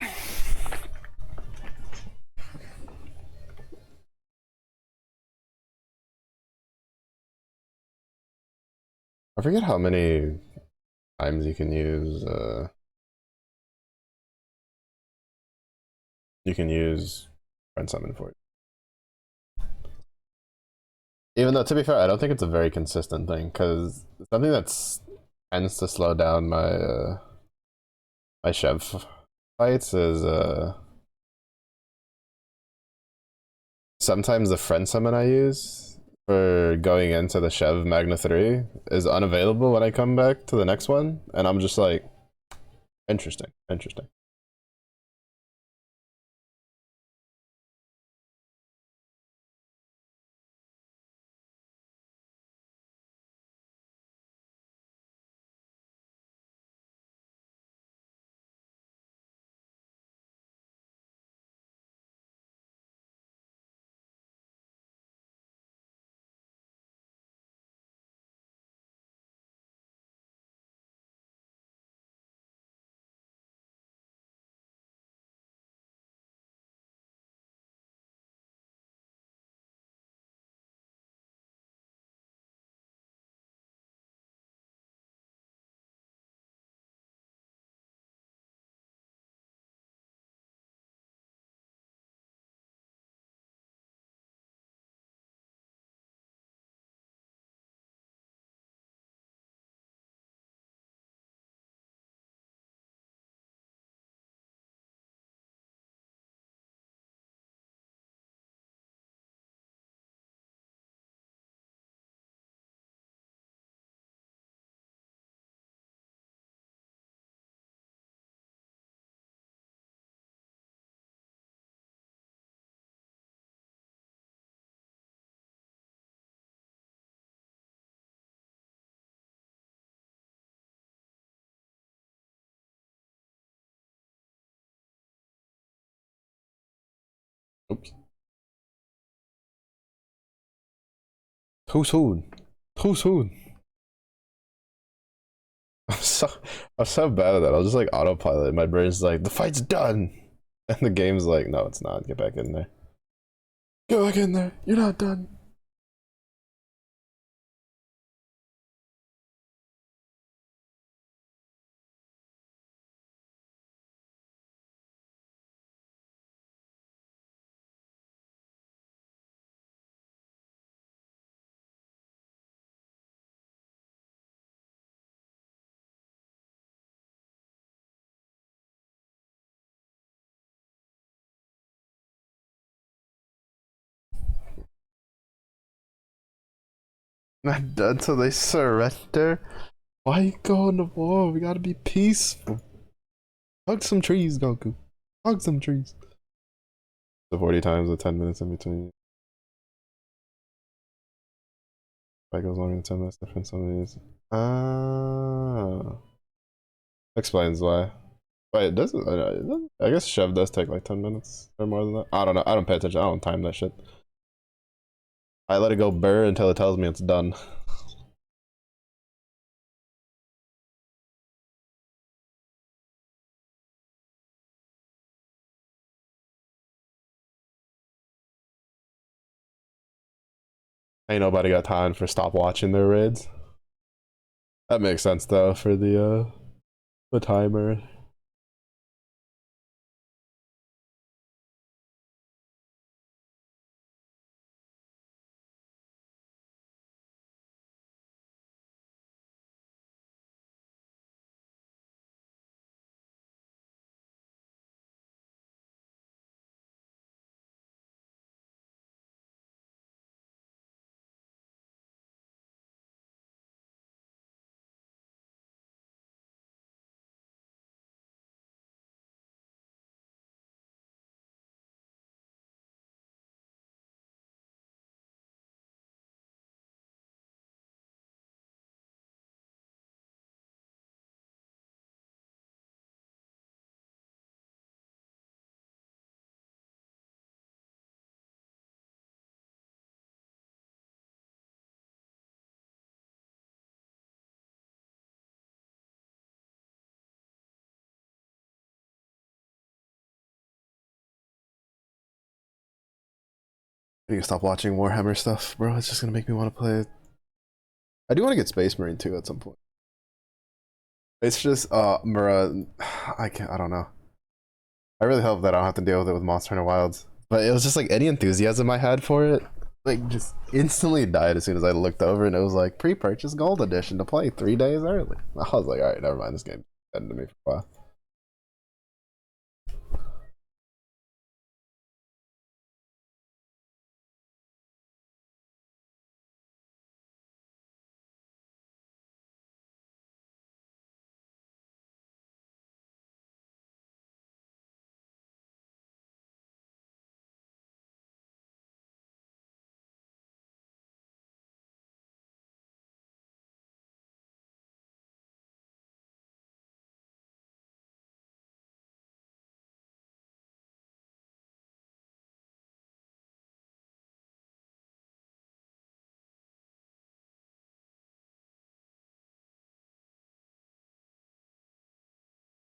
I forget how many times you can use friend summon for it. Even though, to be fair, I don't think it's a very consistent thing because something that tends to slow down my Chev fights is sometimes the friend summon I use for going into the Chev Magna 3 is unavailable when I come back to the next one, and I'm just like, interesting. Oops. Too soon. Too soon. I'm so I'm so bad at that. I'll just like autopilot. My brain's like, the fight's done. And the game's like, no, it's not. Get back in there. Get back in there. You're not done. Not done till they surrender. Why you going to war? We gotta be peaceful. Hug some trees, Goku. Hug some trees. The 40 times the 10 minutes in between. Fight goes longer than 10 minutes difference some of these. Ah. Explains why. But it doesn't. I guess Chev does take like 10 minutes or more than that. I don't know. I don't pay attention. I don't time that shit. I let it go burr until it tells me it's done. Ain't nobody got time for stop watching their raids. That makes sense though for the timer. I need to stop watching Warhammer stuff, bro. It's just gonna make me want to play it. I do want to get Space Marine 2 at some point. It's just, Mura, I can't, I don't know. I really hope that I don't have to deal with it with Monster Hunter Wilds. But it was just like any enthusiasm I had for it, like just instantly died as soon as I looked over and it was like pre-purchase gold edition to play 3 days early. I was like, alright, never mind, this game ended to me for a while.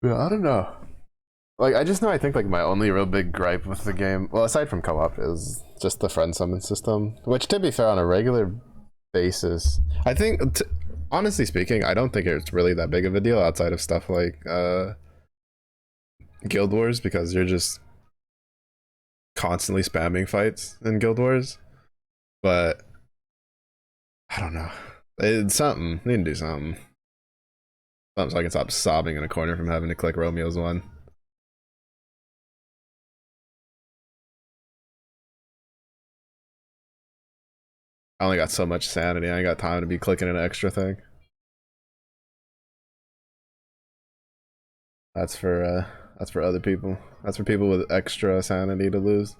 Yeah, I don't know. Like, I just know I think like my only real big gripe with the game, well, aside from co-op, is just the friend summon system. Which, to be fair, on a regular basis, I think, honestly speaking, I don't think it's really that big of a deal outside of stuff like Guild Wars, because you're just constantly spamming fights in Guild Wars. But I don't know. It's something. They need to do something. Something so I can stop sobbing in a corner from having to click Romeo's one. I only got so much sanity. I ain't got time to be clicking an extra thing. That's for other people. That's for people with extra sanity to lose.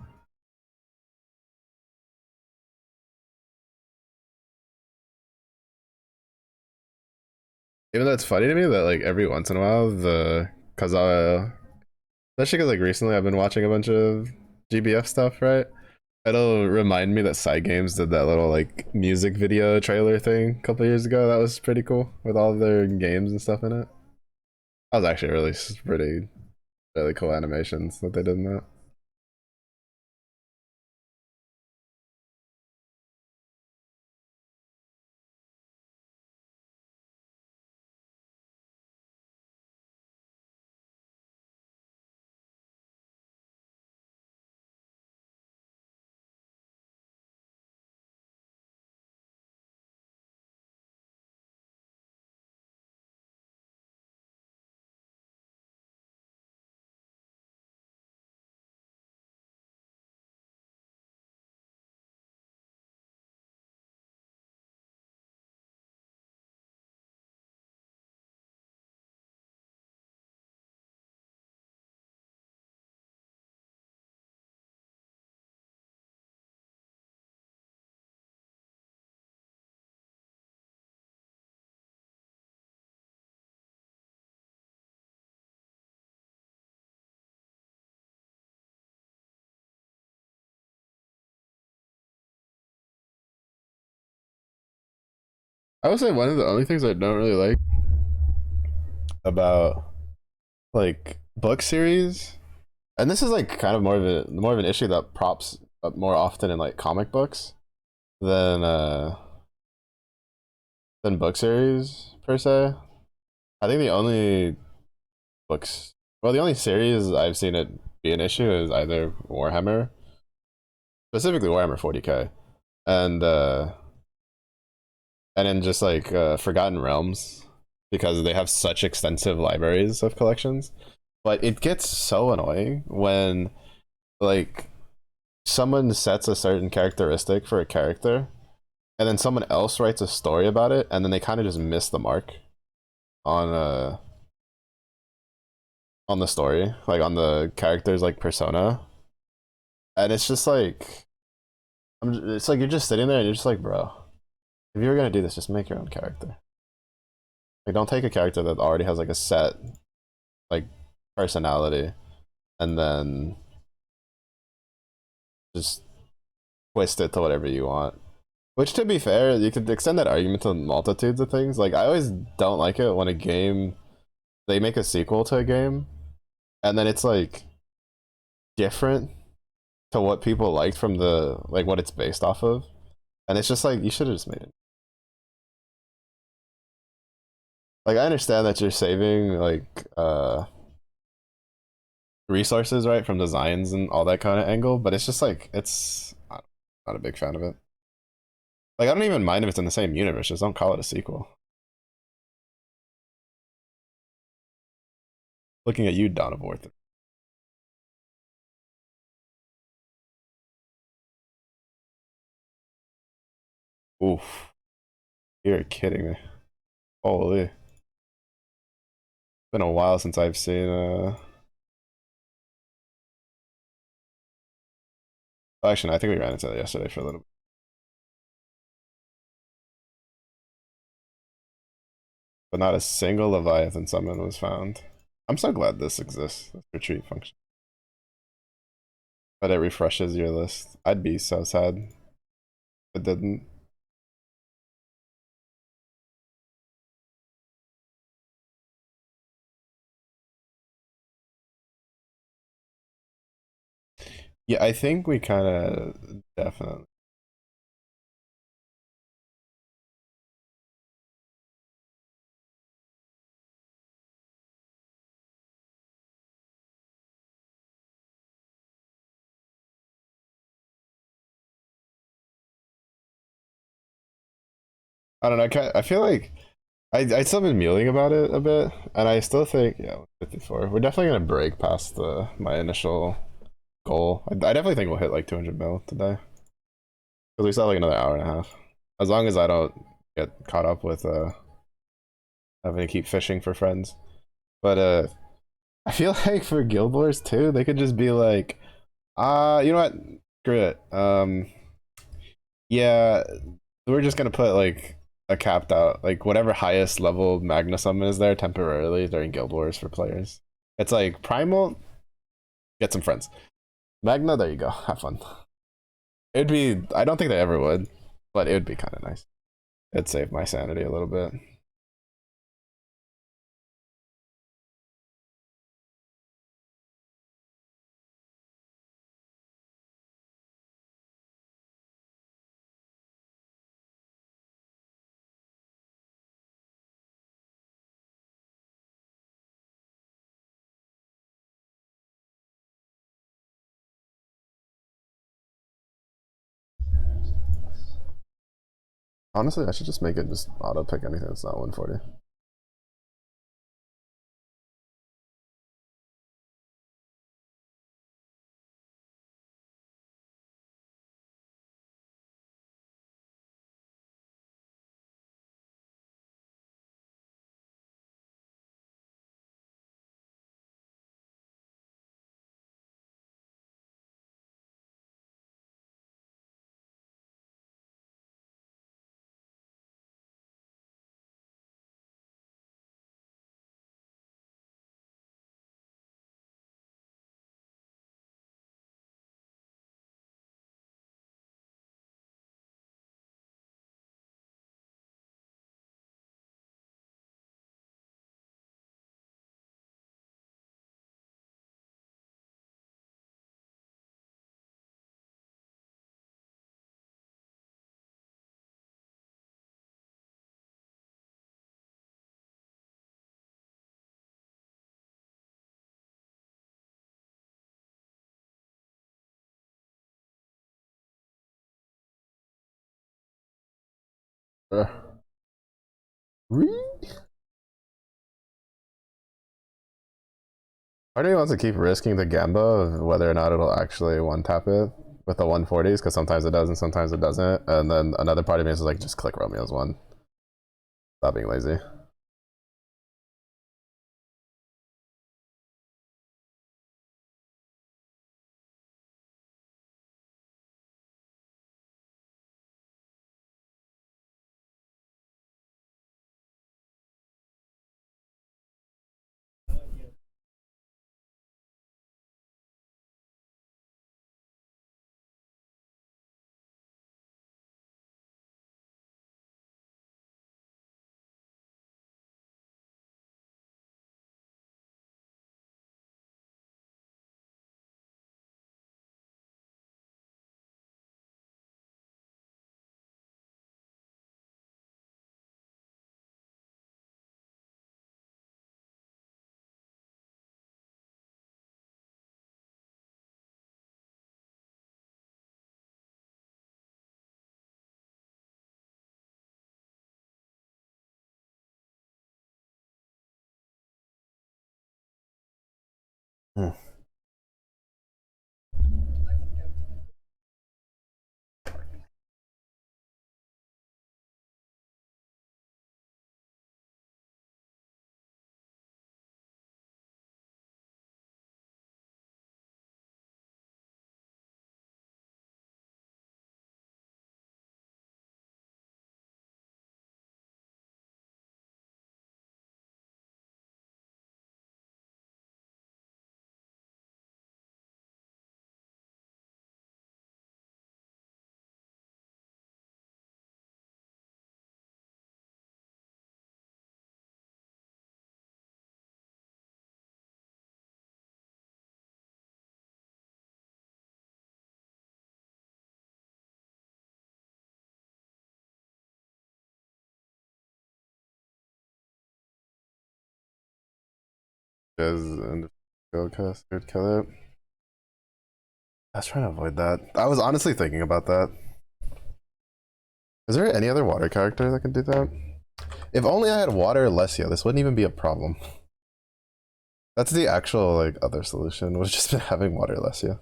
Even though it's funny to me that like every once in a while the cause especially because like recently I've been watching a bunch of GBF stuff, right? It'll remind me that Side Games did that little like music video trailer thing a couple years ago. That was pretty cool with all their games and stuff in it. That was actually pretty really cool animations that they did in that. I would say one of the only things I don't really like about like book series, and this is like kind of more of an issue that props up more often in like comic books than uh than book series per se. I think the only books, well, the only series I've seen it be an issue is either Warhammer, specifically Warhammer 40k, and uh and then just like Forgotten Realms, because they have such extensive libraries of collections. But it gets so annoying when like someone sets a certain characteristic for a character and then someone else writes a story about it and then they kind of just miss the mark on on the story, like on the character's like persona. And it's just like it's like you're just sitting there and you're just like, bro, if you were gonna do this, just make your own character. Like, don't take a character that already has like a set like personality and then just twist it to whatever you want. Which, to be fair, you could extend that argument to multitudes of things. Like, I always don't like it when a game, they make a sequel to a game and then it's like different to what people liked from the like what it's based off of, and it's just like you should have just made it. Like, I understand that you're saving like resources, right, from designs and all that kind of angle, but it's just like I'm not a big fan of it. Like, I don't even mind if it's in the same universe, just don't call it a sequel. Looking at you, Dawn of War. Oof, you're kidding me. Holy, it's been a while since I've seen actually, I think we ran into that yesterday for a little bit. But not a single Leviathan summon was found. I'm so glad this exists, this retreat function. But it refreshes your list. I'd be so sad if it didn't. Yeah, I think we kind of definitely. I don't know. I feel like I still been mulling about it a bit, and I still think, yeah, 54. We're definitely gonna break past the my initial goal. I definitely think we'll hit like 200 mil today because we still have like another hour and a half. As long as I don't get caught up with having to keep fishing for friends. But I feel like for Guild Wars too, they could just be like, you know what? Screw it. Yeah, we're just gonna put like a capped out, like whatever highest level Magna summon is there temporarily during Guild Wars for players. It's like Primal, get some friends. Magna, there you go. Have fun. It'd be. I don't think they ever would, but it would be kind of nice. It'd save my sanity a little bit. Honestly, I should just make it just auto pick anything that's not 140. Part of me wants to keep risking the Gamba of whether or not it'll actually one tap it with the 140s, because sometimes it does and sometimes it doesn't. And then another part of me is like, just click Romeo's one. Stop being lazy. Hmm. Does and go cast third kill it. I was trying to avoid that. I was honestly thinking about that. Is there any other water character that can do that? If only I had water Alessia, this wouldn't even be a problem. That's the actual like other solution, was just having water Alessia.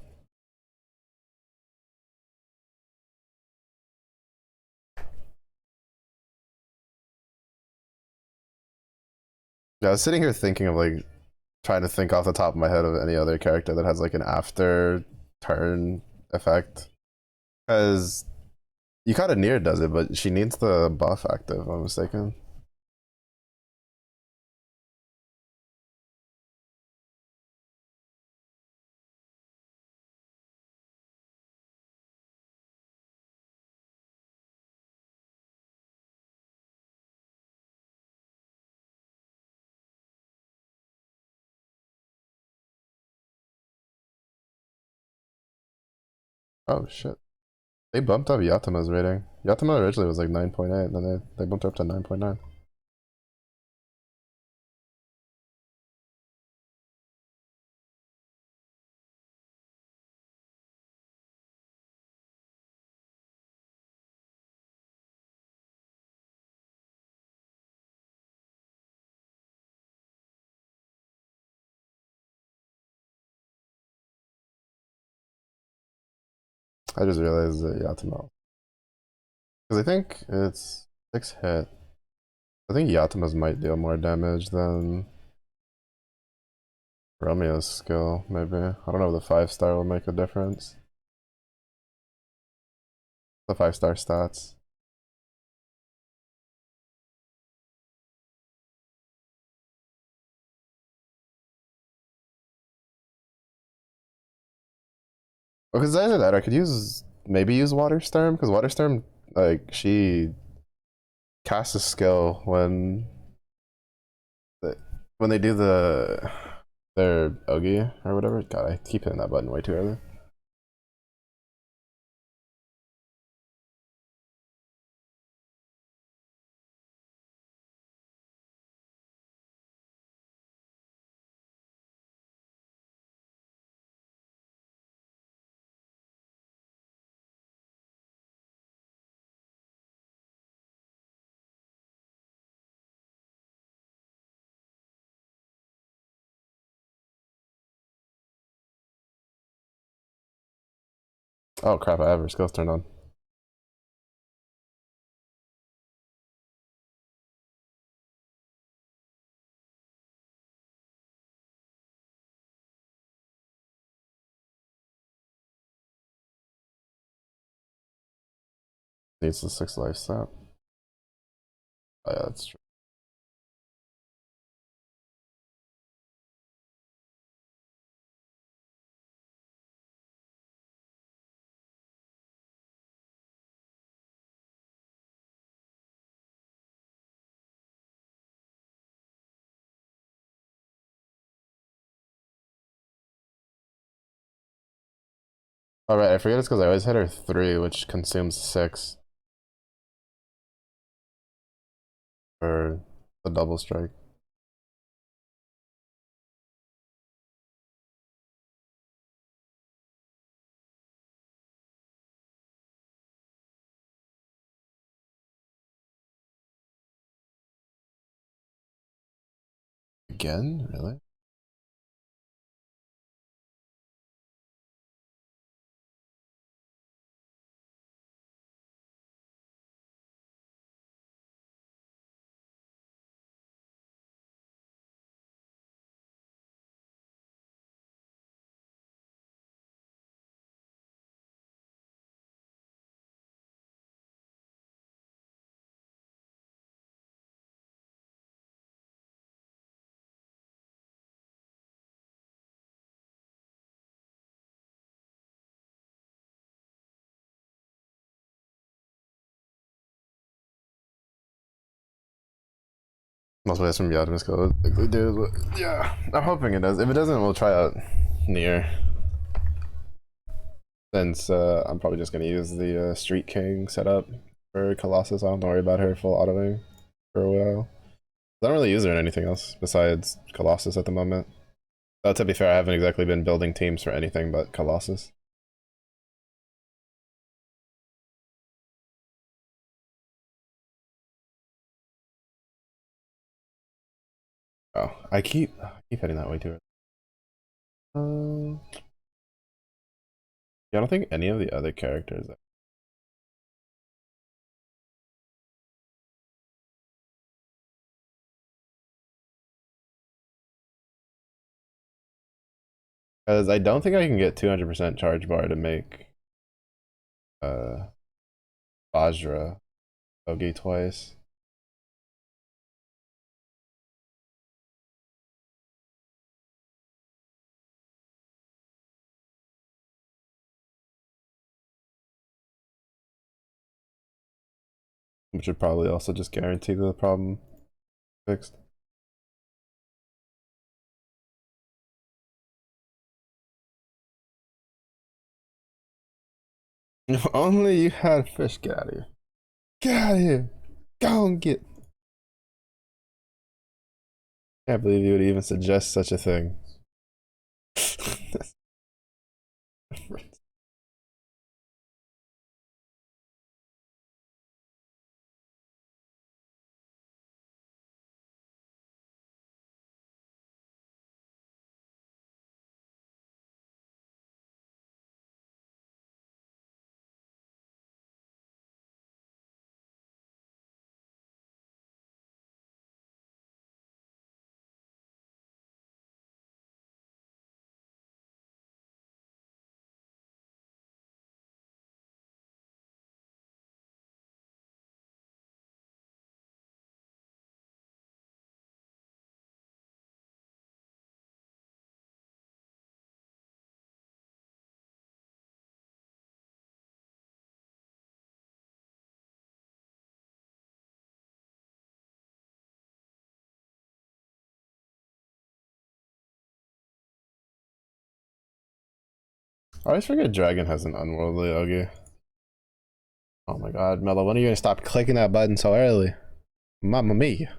Yeah, I was sitting here thinking of like trying to think off the top of my head of any other character that has like an after turn effect. Because Yukata Nier does it, but she needs the buff active, if I'm mistaken. Oh shit. They bumped up Yatama's rating. Yatama originally was like 9.8, and then they bumped her up to 9.9. I just realized that Yatama. Because I think it's 6 hit. I think Yatama's might deal more damage than Romeo's skill, maybe. I don't know if the 5-star will make a difference. The 5-star stats. Because either that, I could maybe use Water Storm, because Water Storm, like, she casts a skill when they do their Ogi or whatever. God, I keep hitting that button way too early. Oh crap, I have her skills turned on. Needs the 6 life sap. Oh yeah, that's true. Alright, I forget it's because I always hit her 3, which consumes 6 for the double strike. Again? Really? Mostly that's from Yadim's code. Like, dude, yeah, I'm hoping it does. If it doesn't, we'll try out near. Since I'm probably just gonna use the Street King setup for Colossus. I don't worry about her full autoing for a while. I don't really use her in anything else besides Colossus at the moment. To be fair, I haven't exactly been building teams for anything but Colossus. Oh, I keep heading that way too. Yeah, I don't think any of the other characters. Because I don't think I can get 200% charge bar to make uh Vajra Ogi twice. Which would probably also just guarantee the problem fixed. If only you had fish. Get out of here. Get out of here. Go and get. Can't believe you would even suggest such a thing. I always forget Dragon has an unworldly Ogi. Oh my god, Mello, when are you gonna stop clicking that button so early? Mamma mia.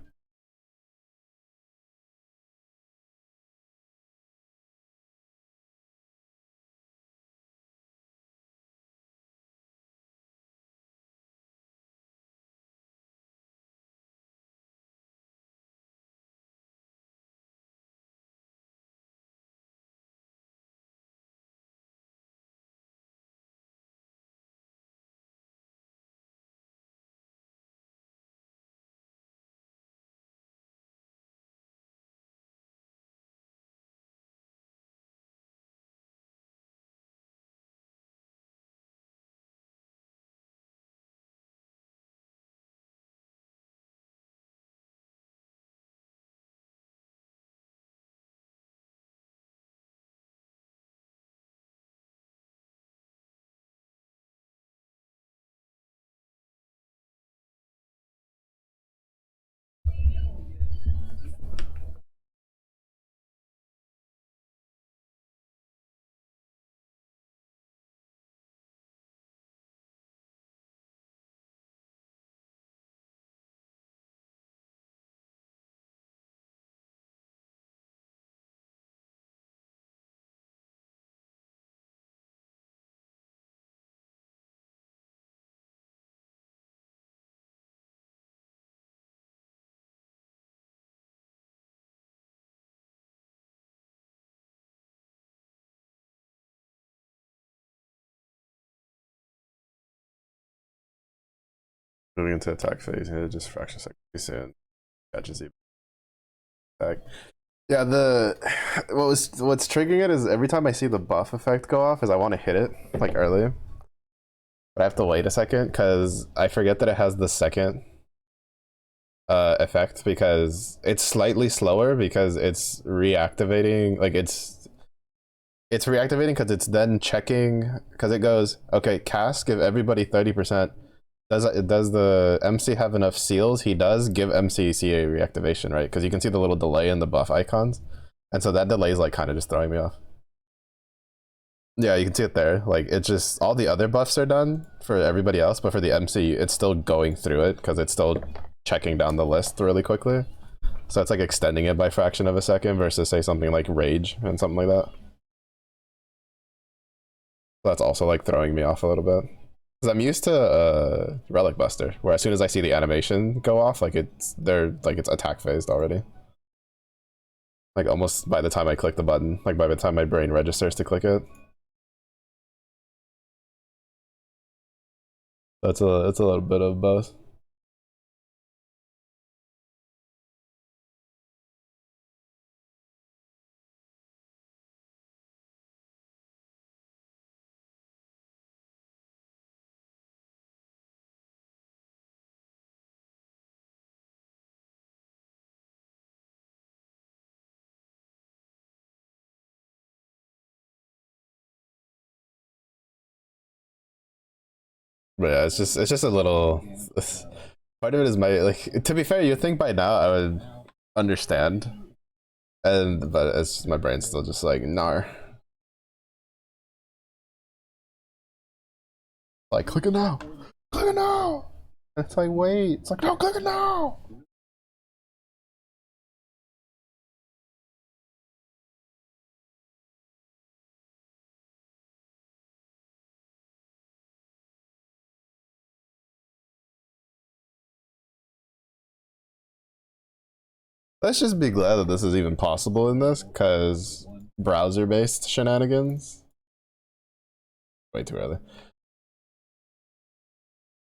Moving into attack phase, yeah, just fraction second soon. Catches the attack. Yeah, what's triggering it is every time I see the buff effect go off, is I want to hit it like early, but I have to wait a second because I forget that it has the second effect because it's slightly slower because it's reactivating. Like it's reactivating because it's then checking because it goes okay. Cast, give everybody 30%. Does the MC have enough seals? He does. Give MC CA reactivation, right? Because you can see the little delay in the buff icons, and so that delay is like kind of just throwing me off. Yeah, you can see it there. Like it's just all the other buffs are done for everybody else, but for the MC, it's still going through it because it's still checking down the list really quickly. So it's like extending it by fraction of a second versus say something like Rage and something like that. So that's also like throwing me off a little bit. Because I'm used to Relic Buster, where as soon as I see the animation go off, like it's attack phased already. Like almost by the time I click the button, like by the time my brain registers to click it. It's a little bit of both. But yeah, it's just a little. Part of it is my like. To be fair, you'd think by now I would understand, but it's just, my brain's still just like nar. Like, click it now. Click it now. And it's like, wait. It's like, no, click it now. Let's just be glad that this is even possible in this, because browser-based shenanigans. Way too early.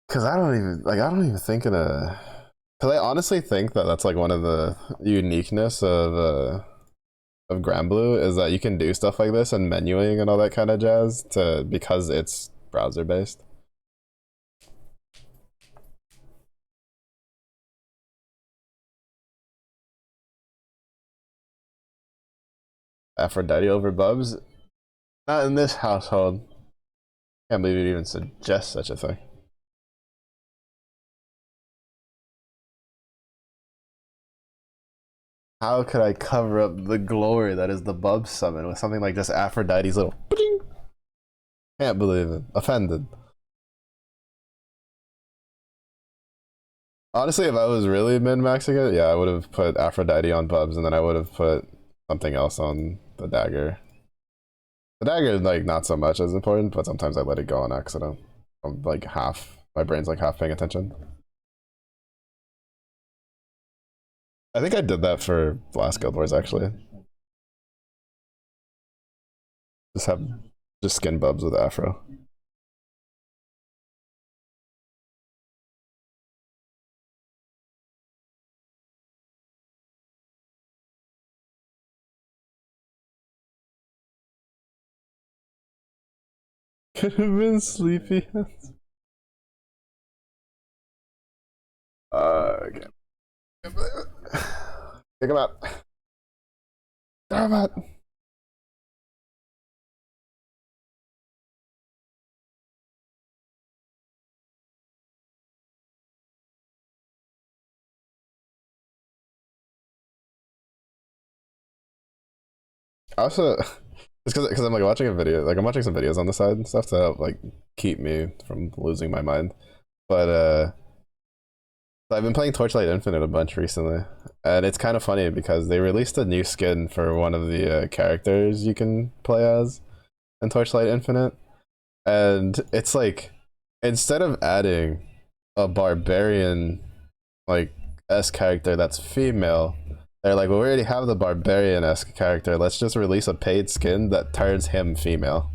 Because I don't even think in a. Because I honestly think that that's like one of the uniqueness of Granblue is that you can do stuff like this and menuing and all that kind of jazz because it's browser based. Aphrodite over Bubs? Not in this household. Can't believe you'd even suggest such a thing. How could I cover up the glory that is the Bubs summon with something like just Aphrodite's little ping? Can't believe it. Offended. Honestly, if I was really min-maxing it, yeah, I would have put Aphrodite on Bubs and then I would have put something else on the dagger. The dagger is like not so much as important, but sometimes I let it go on accident. I'm like my brain's like half paying attention. I think I did that for last Guild Wars actually. Just skin Bubs with Afro. Could have been sleepy. Okay. Pick him up. Throw him out. Also, it's because I'm like watching a video, like I'm watching some videos on the side and stuff to help like keep me from losing my mind. But I've been playing Torchlight Infinite a bunch recently, and it's kind of funny because they released a new skin for one of the characters you can play as in Torchlight Infinite, and it's like instead of adding a barbarian like S character that's female, they're like, well, we already have the barbarian-esque character. Let's just release a paid skin that turns him female.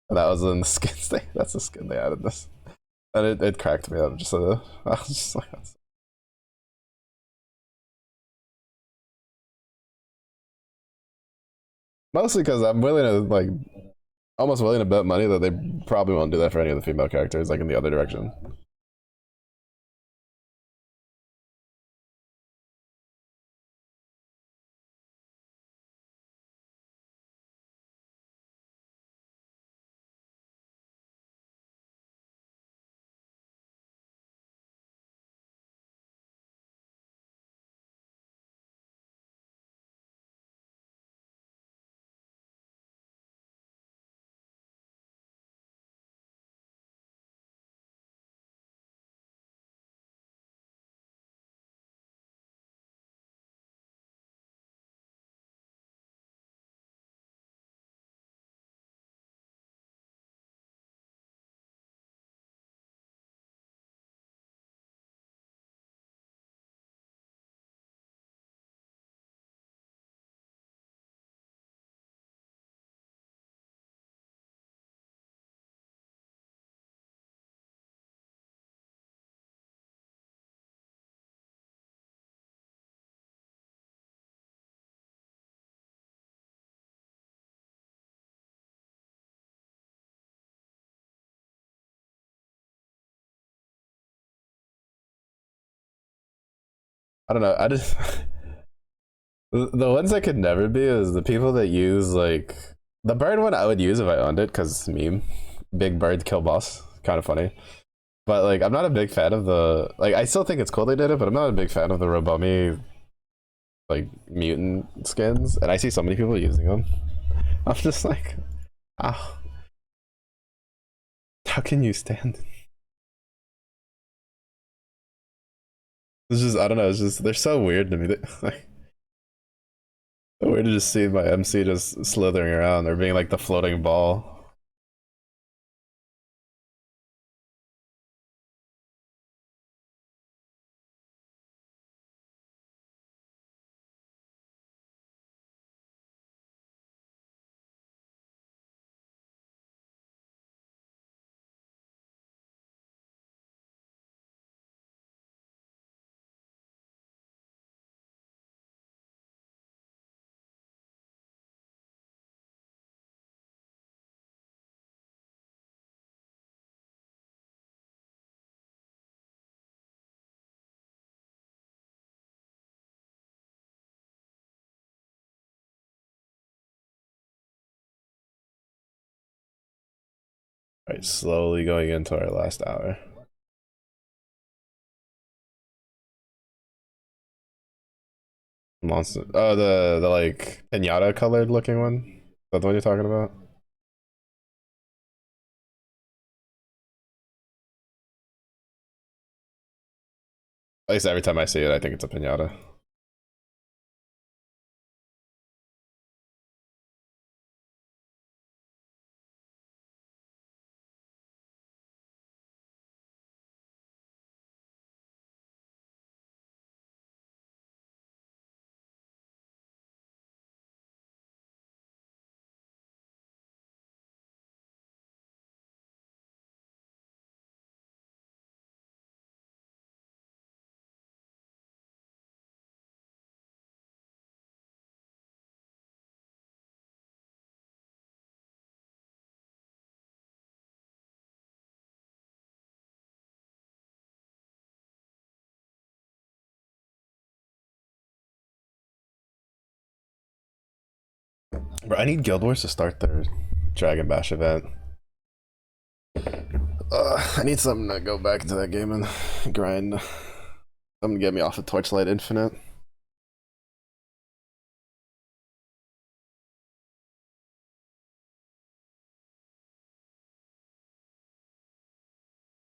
And that was in the skins thing. That's the skin they added this. And it cracked me up. I was just like, mostly because I'm willing to like, almost willing to bet money that they probably won't do that for any of the female characters, like in the other direction. I don't know. I just the ones that could never be is the people that use like the bird one. I would use if I owned it because it's meme. Big bird kill boss, kind of funny. But like, I'm not a big fan of the like. I still think it's cool they did it, but I'm not a big fan of the Robomi like mutant skins. And I see so many people using them. I'm just like, ah, How can you stand? It's just I don't know. It's just they're so weird to me. Like so weird to just see my MC just slithering around or being like the floating ball. Right, slowly going into our last hour. Monster. Oh, the like pinata colored looking one. Is that the one you're talking about? At least every time I see it, I think it's a pinata. Bro, I need Guild Wars to start their Dragon Bash event. I need something to go back into that game and grind. Something to get me off of Torchlight Infinite.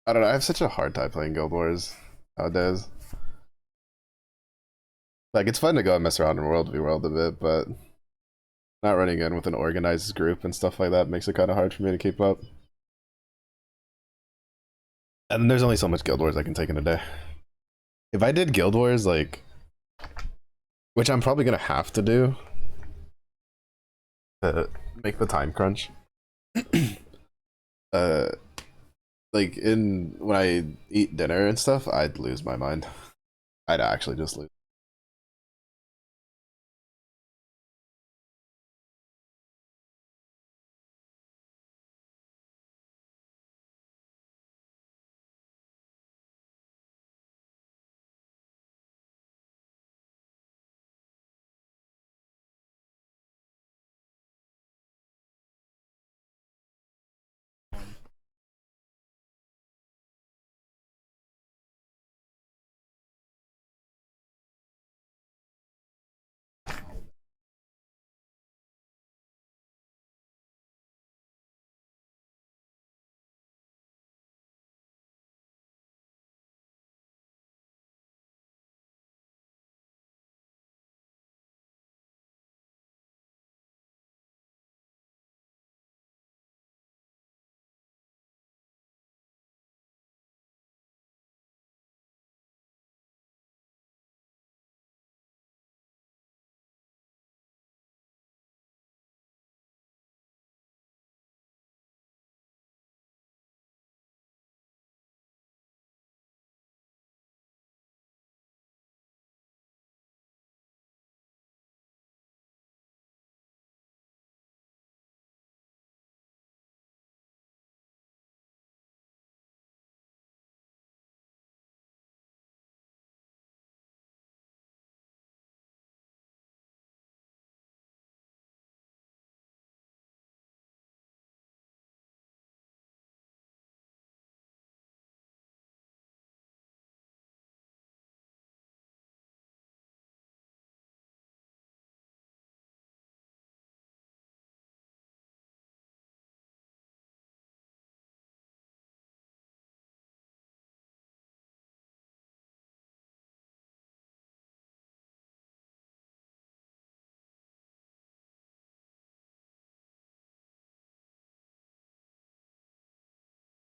I don't know. I have such a hard time playing Guild Wars nowadays. Like, it's fun to go and mess around in World v World a bit, but not running in with an organized group and stuff like that makes it kind of hard for me to keep up. And there's only so much Guild Wars I can take in a day. If I did Guild Wars, like, which I'm probably gonna have to do to make the time crunch, uh, like in when I eat dinner and stuff, I'd lose my mind. I'd actually just lose.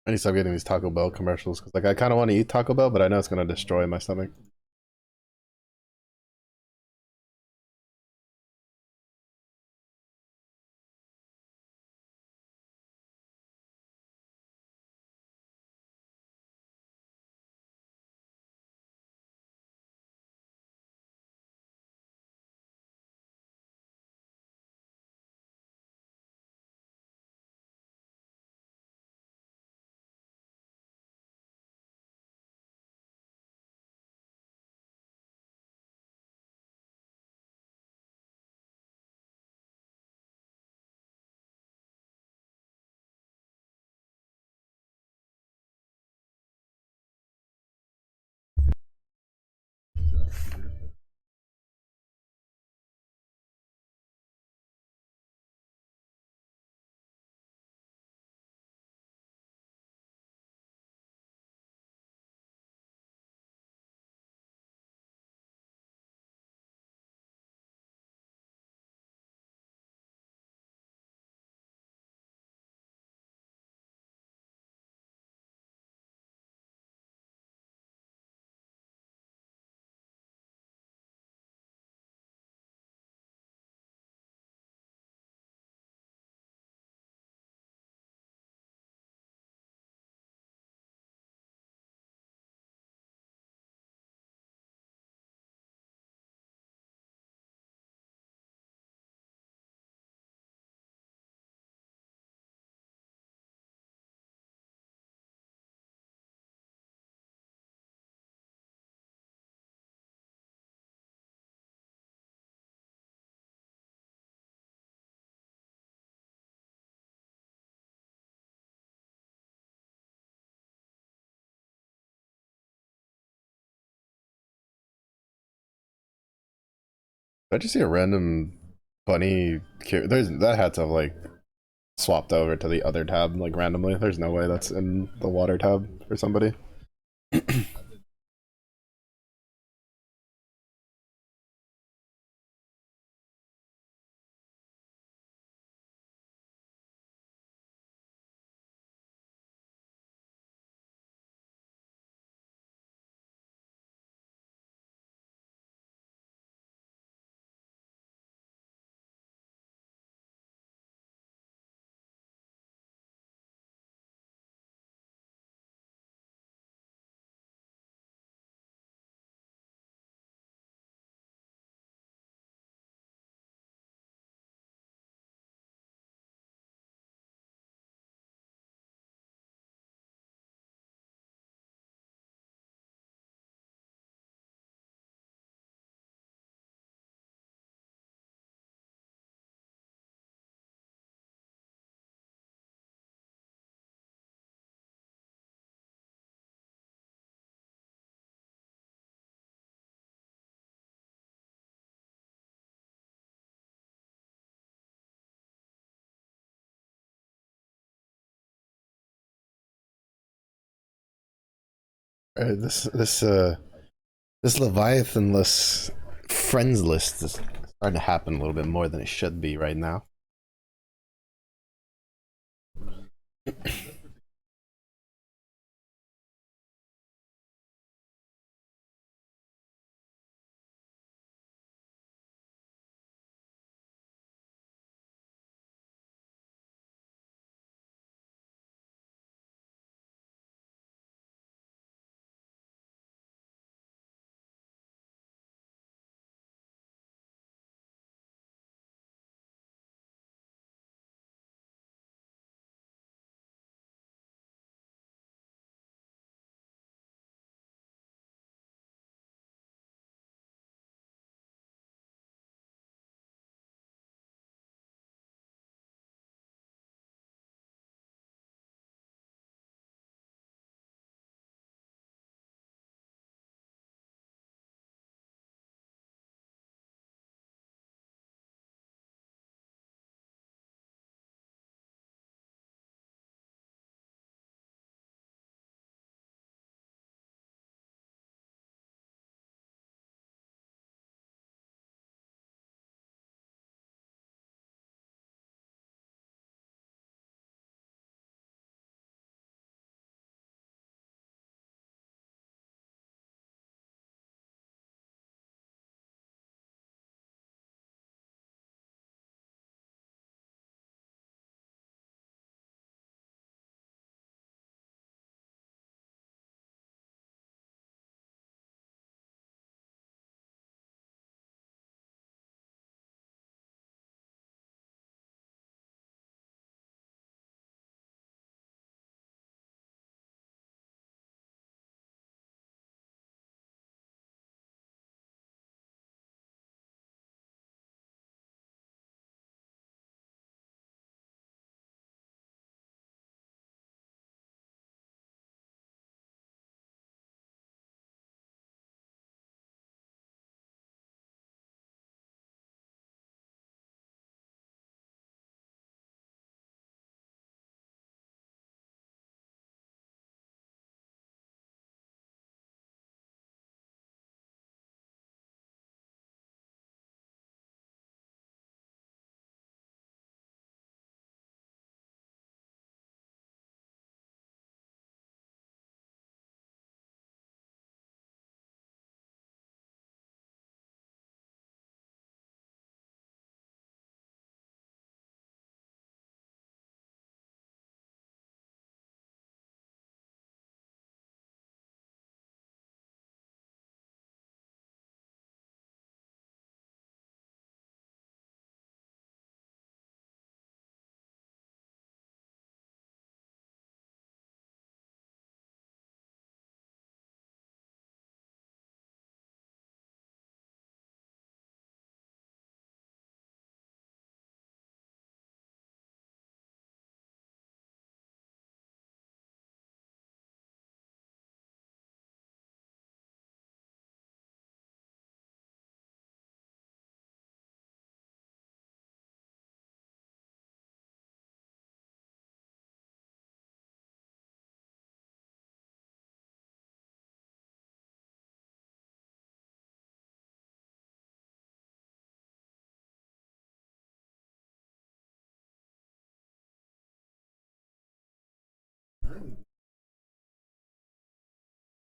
I need to stop getting these Taco Bell commercials because like I kind of want to eat Taco Bell, but I know it's gonna destroy my stomach. I just see a random bunny. There's that had to have like swapped over to the other tab like randomly. There's no way that's in the water tab for somebody. This Leviathan list, friends list is starting to happen a little bit more than it should be right now.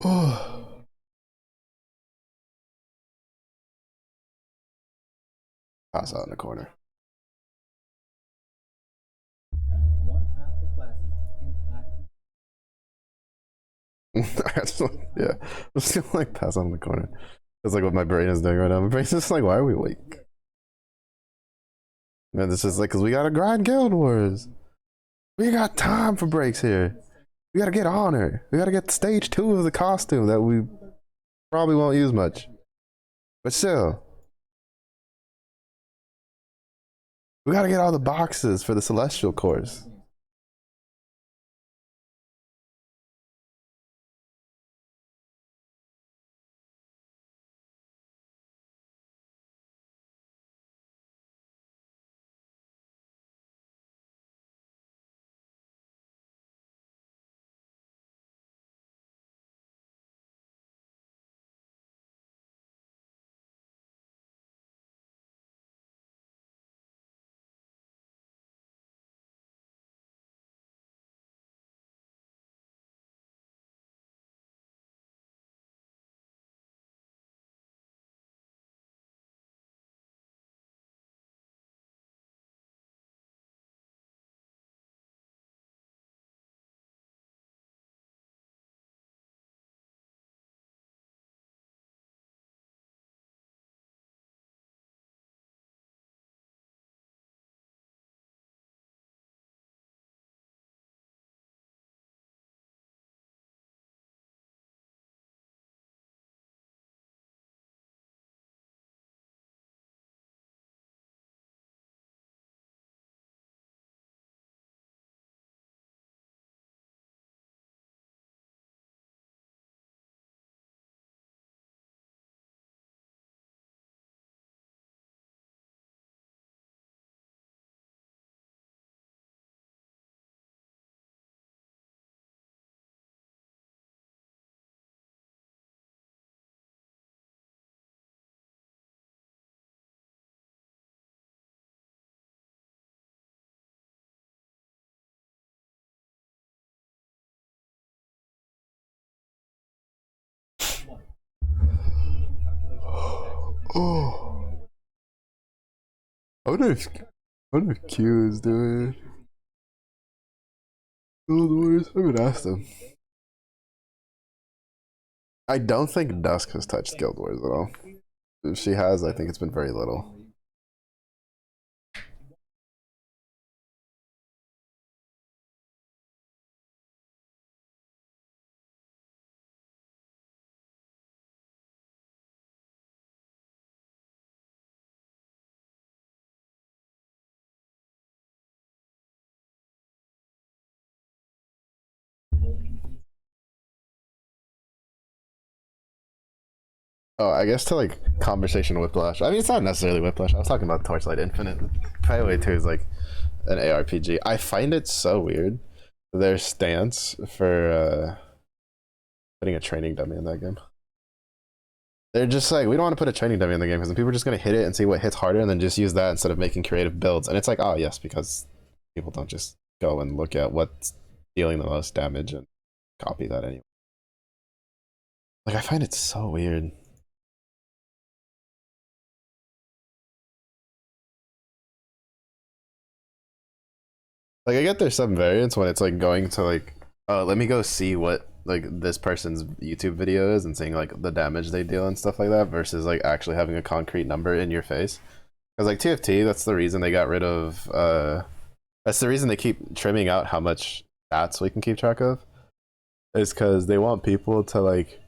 Oh. Pass out in the corner. Yeah, I'm just gonna like pass out in the corner. That's like what my brain is doing right now. My brain's just like, why are we awake? Man, this is like, cause we gotta grind Guild Wars. We got time for breaks here. We gotta get honor. We gotta get stage 2 of the costume that we probably won't use much. But still, we gotta get all the boxes for the celestial course. Oh, I wonder if Q is doing Guild Wars. I would ask them. I don't think Dusk has touched Guild Wars at all. If she has, I think it's been very little. Oh, I guess to like conversation Whiplash. I mean, it's not necessarily Whiplash. I was talking about Torchlight Infinite. Highway 2 is like an ARPG. I find it so weird their stance for putting a training dummy in that game. They're just like, we don't want to put a training dummy in the game because people are just going to hit it and see what hits harder and then just use that instead of making creative builds. And it's like, oh, yes, because people don't just go and look at what's dealing the most damage and copy that anyway. Like, I find it so weird. Like, I get there's some variants when it's like going to like, let me go see what like this person's YouTube video is and seeing like the damage they deal and stuff like that versus like actually having a concrete number in your face. Because like TFT, that's the reason they got rid of. That's the reason they keep trimming out how much stats we can keep track of. Is because they want people to like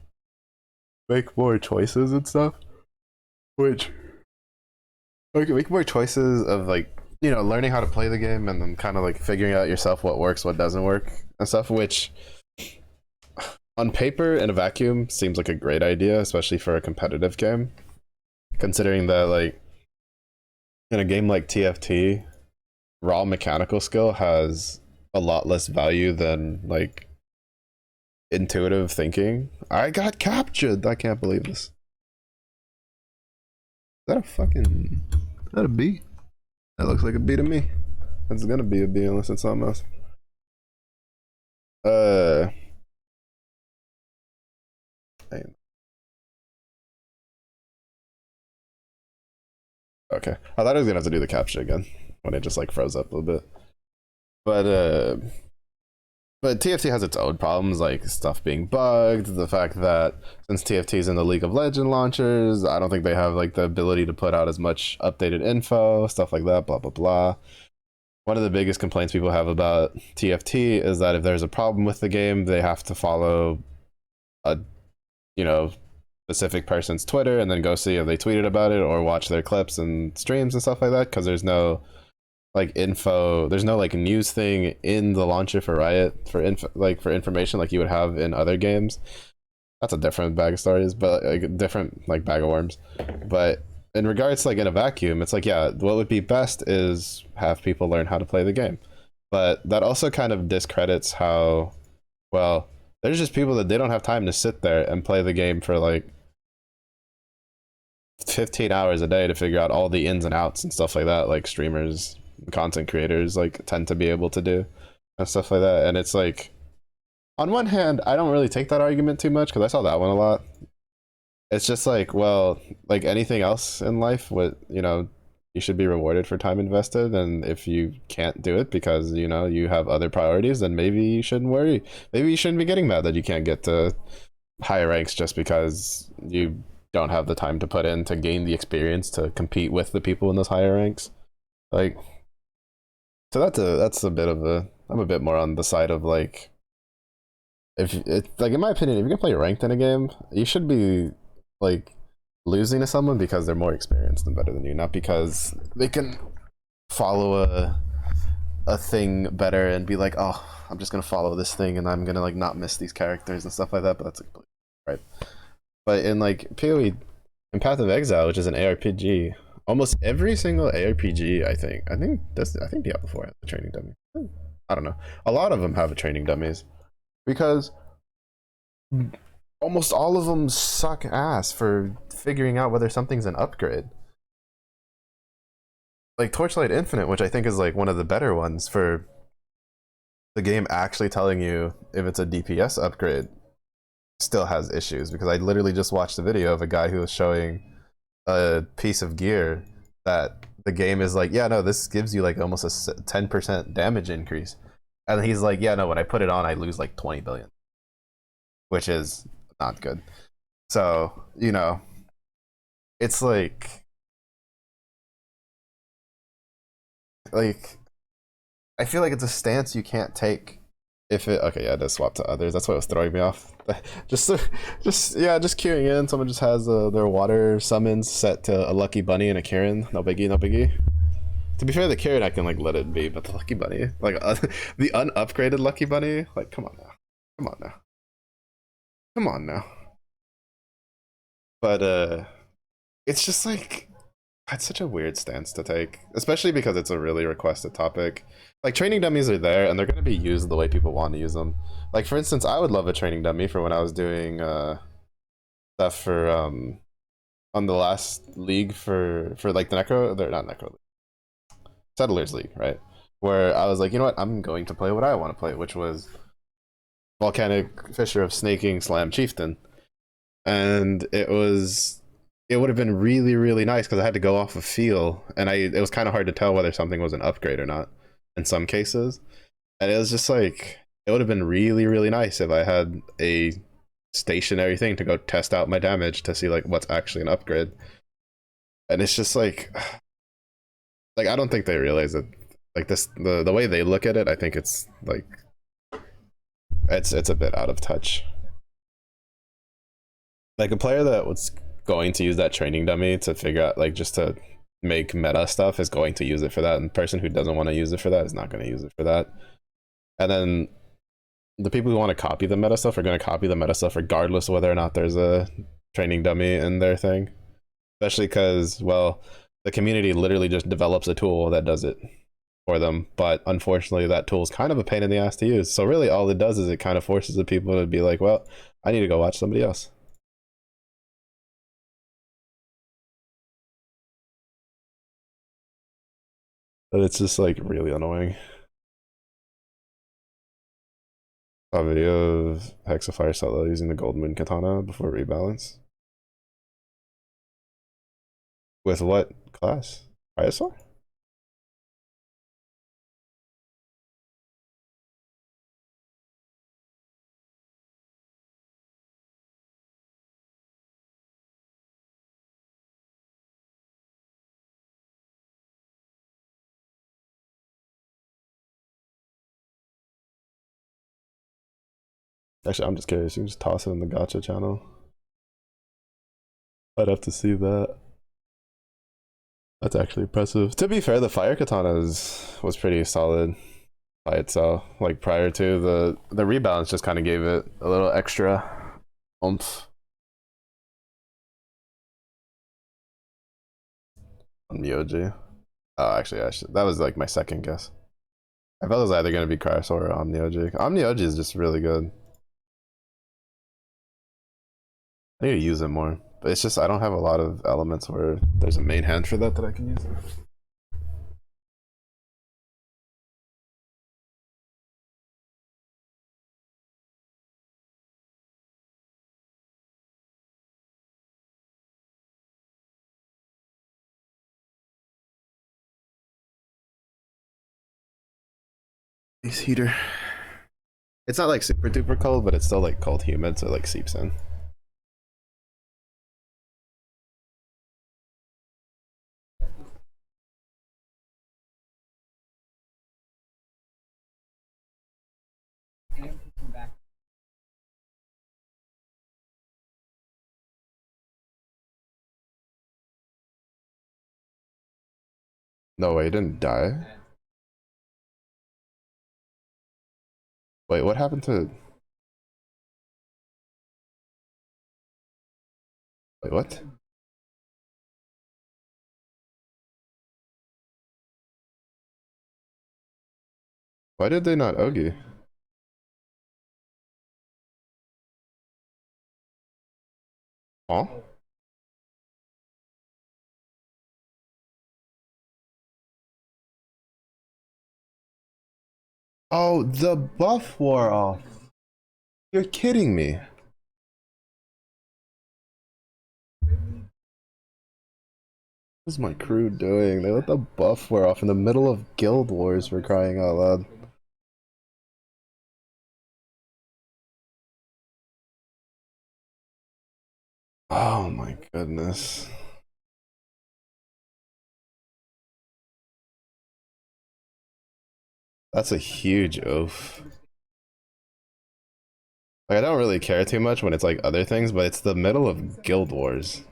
make more choices and stuff, which okay, make more choices of like learning how to play the game and then kind of like figuring out yourself what works, what doesn't work, and stuff. Which on paper in a vacuum seems like a great idea, especially for a competitive game. Considering that like in a game like TFT, raw mechanical skill has a lot less value than like intuitive thinking. I got captured. I can't believe this. Is that a fucking? Is that a B? That looks like a B to me. It's gonna be a B unless it's something else. Uh, okay. I thought I was gonna have to do the capture again when it just like froze up a little bit. But TFT has its own problems, like stuff being bugged, the fact that since TFT is in the League of Legends launchers, I don't think they have like the ability to put out as much updated info, stuff like that, blah blah blah. One of the biggest complaints people have about TFT is that if there's a problem with the game, they have to follow a you know specific person's Twitter and then go see if they tweeted about it or watch their clips and streams and stuff like that because there's no like info, there's no like news thing in the launcher for Riot for info, like for information like you would have in other games. That's a different bag of stories, but like a different like bag of worms. But in regards to like in a vacuum, it's like yeah, what would be best is have people learn how to play the game. But that also kind of discredits how well there's just people that they don't have time to sit there and play the game for like 15 hours a day to figure out all the ins and outs and stuff like that, like streamers, content creators like tend to be able to do and stuff like that. And it's like on one hand I don't really take that argument too much because I saw that one a lot. It's just like, well, like anything else in life, what you should be rewarded for time invested, and if you can't do it because you have other priorities, then maybe you shouldn't worry. Maybe you shouldn't be getting mad that you can't get to higher ranks just because you don't have the time to put in to gain the experience to compete with the people in those higher ranks. Like, so that's a bit of a, I'm a bit more on the side of like, if it like in my opinion, if you can play ranked in a game, you should be like losing to someone because they're more experienced and better than you, not because they can follow a thing better and be like, oh, I'm just gonna follow this thing and I'm gonna like not miss these characters and stuff like that. But that's like, right. But in like PoE, in Path of Exile, which is an ARPG, almost every single ARPG, I think Diablo 4 has a training dummy. I don't know. A lot of them have a training dummies because almost all of them suck ass for figuring out whether something's an upgrade. Like Torchlight Infinite, which I think is like one of the better ones for the game actually telling you if it's a DPS upgrade, still has issues because I literally just watched a video of a guy who was showing a piece of gear that the game is like, yeah, no, this gives you like almost a 10% damage increase. And he's like, yeah, no, when I put it on, I lose like 20 billion, which is not good. So, it's like I feel like it's a stance you can't take if it okay, yeah, it does swap to others. That's what was throwing me off. just just queuing in. Someone just has their water summons set to a lucky bunny and a Karen. No biggie, no biggie. To be fair, the Karen I can like let it be, but the lucky bunny, like the unupgraded lucky bunny, like come on now, come on now, come on now. But it's just like it's such a weird stance to take, especially because it's a really requested topic. Like training dummies are there and they're going to be used the way people want to use them. Like for instance, I would love a training dummy for when I was doing stuff for on the last league for like the Necro, they're not Necro League, Settlers League, right? Where I was like, you know what, I'm going to play what I want to play, which was Volcanic Fisher of Snaking Slam Chieftain. And it would have been really really nice because I had to go off of feel and it was kind of hard to tell whether something was an upgrade or not in some cases, and it was just like it would have been really really nice if I had a stationary thing to go test out my damage to see like what's actually an upgrade. And it's just like I don't think they realize that like this the way they look at it, I think it's like it's a bit out of touch. Like a player that was going to use that training dummy to figure out like just to make meta stuff is going to use it for that, and the person who doesn't want to use it for that is not going to use it for that. And then the people who want to copy the meta stuff are going to copy the meta stuff regardless of whether or not there's a training dummy in their thing, especially because well the community literally just develops a tool that does it for them, but unfortunately that tool is kind of a pain in the ass to use. So really all it does is it kind of forces the people to be like, well, I need to go watch somebody else. But it's just like really annoying. A video of Hexafire solo using the Gold Moon Katana before rebalance. With what class? ISR? Actually, I'm just curious. You can just toss it in the gacha channel. I'd have to see that. That's actually impressive. To be fair, the fire katana was pretty solid by itself. Like prior to the rebalance, just kind of gave it a little extra oomph. On Myoji. Oh, actually, that was like my second guess. I thought it was either gonna be Cryosaur or Omnioji. Omnioji is just really good. I need to use it more, but it's just I don't have a lot of elements where there's a main hand for that I can use. Ice heater. It's not like super duper cold, but it's still like cold humid, so it like seeps in. No way, he didn't die. Wait, what happened to? Wait, what? Why did they not Ogi? Huh? Oh, the buff wore off. You're kidding me. What is my crew doing? They let the buff wear off in the middle of Guild Wars for crying out loud. Oh my goodness. That's a huge oof. Like, I don't really care too much when it's like other things, but it's the middle of Guild Wars.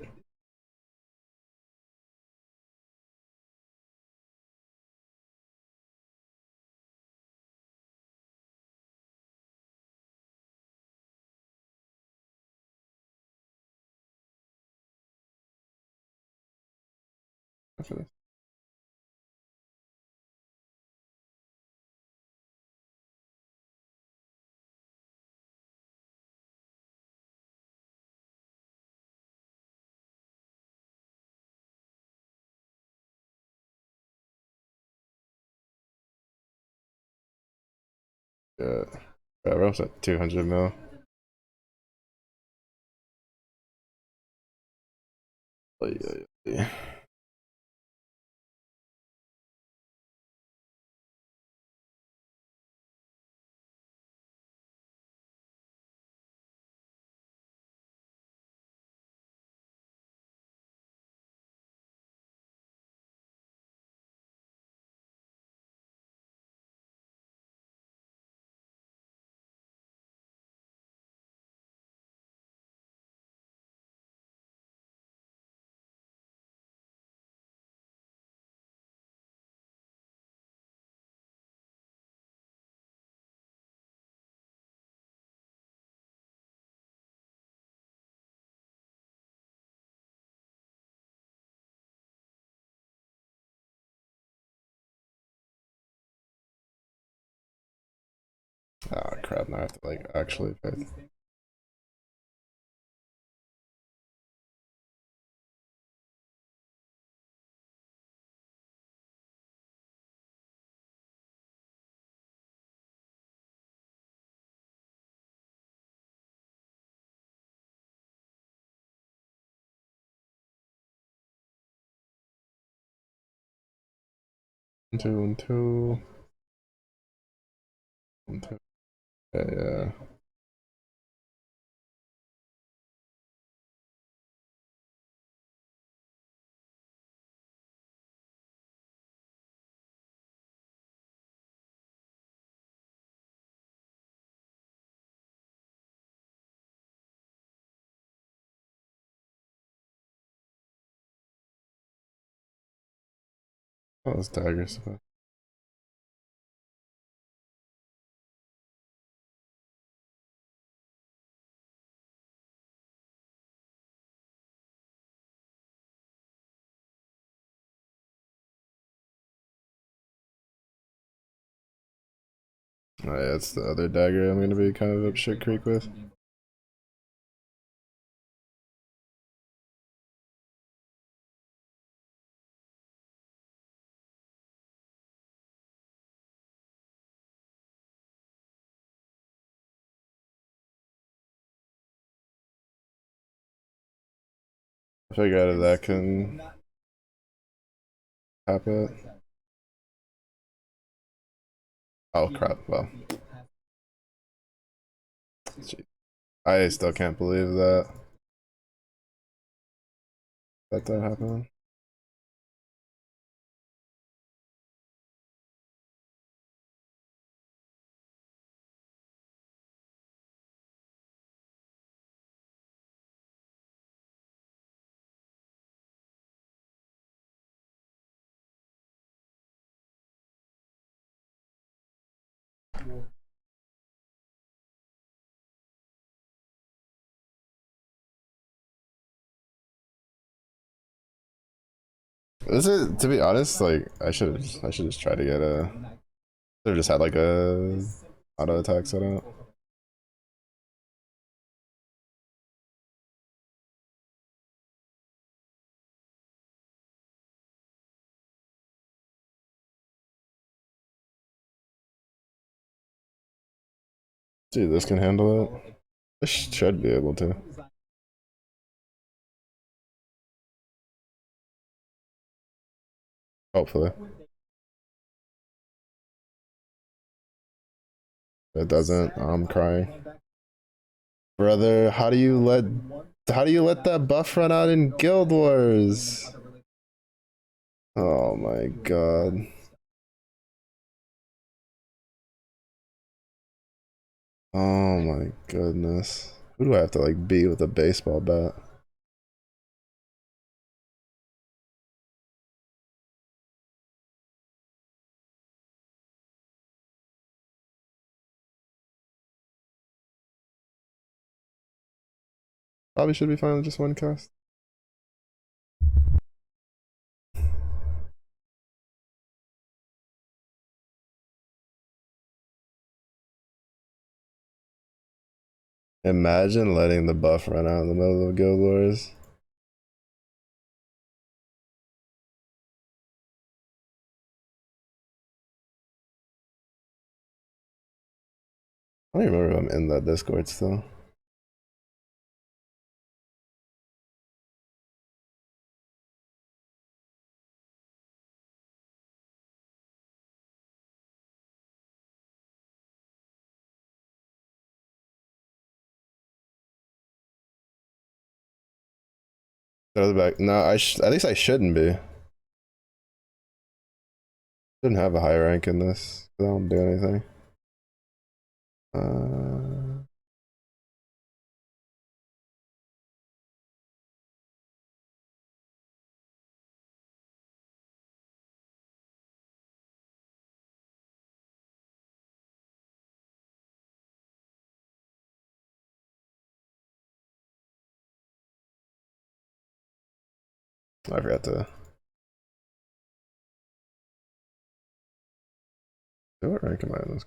Yeah. We're almost at 200 mil. Oh, yeah. Oh crap, now I have to like actually pay. 1, 2, 1, 2. 1, 2. Yeah. Oh, those daggers. Oh, yeah, it's the other dagger I'm gonna be kind of up shit creek with. I figure out that can happen. Oh crap, well. Gee. I still can't believe that happened. Is it, to be honest, like I should just try to get a, should have just had like a auto attack set up. Dude, this can handle it. This should be able to. Hopefully. If it doesn't, I'm crying. Brother, how do you let that buff run out in Guild Wars? Oh my god. Oh my goodness. Who do I have to like beat with a baseball bat? Probably should be fine with just one cast. Imagine letting the buff run out in the middle of Guild Wars. I don't even remember if I'm in that Discord still. Throw the back. No, at least I shouldn't be. Shouldn't have a high rank in this. I don't do anything. Uh, I forgot to. What rank am I in this?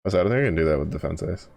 I don't think I can do that with defense ace.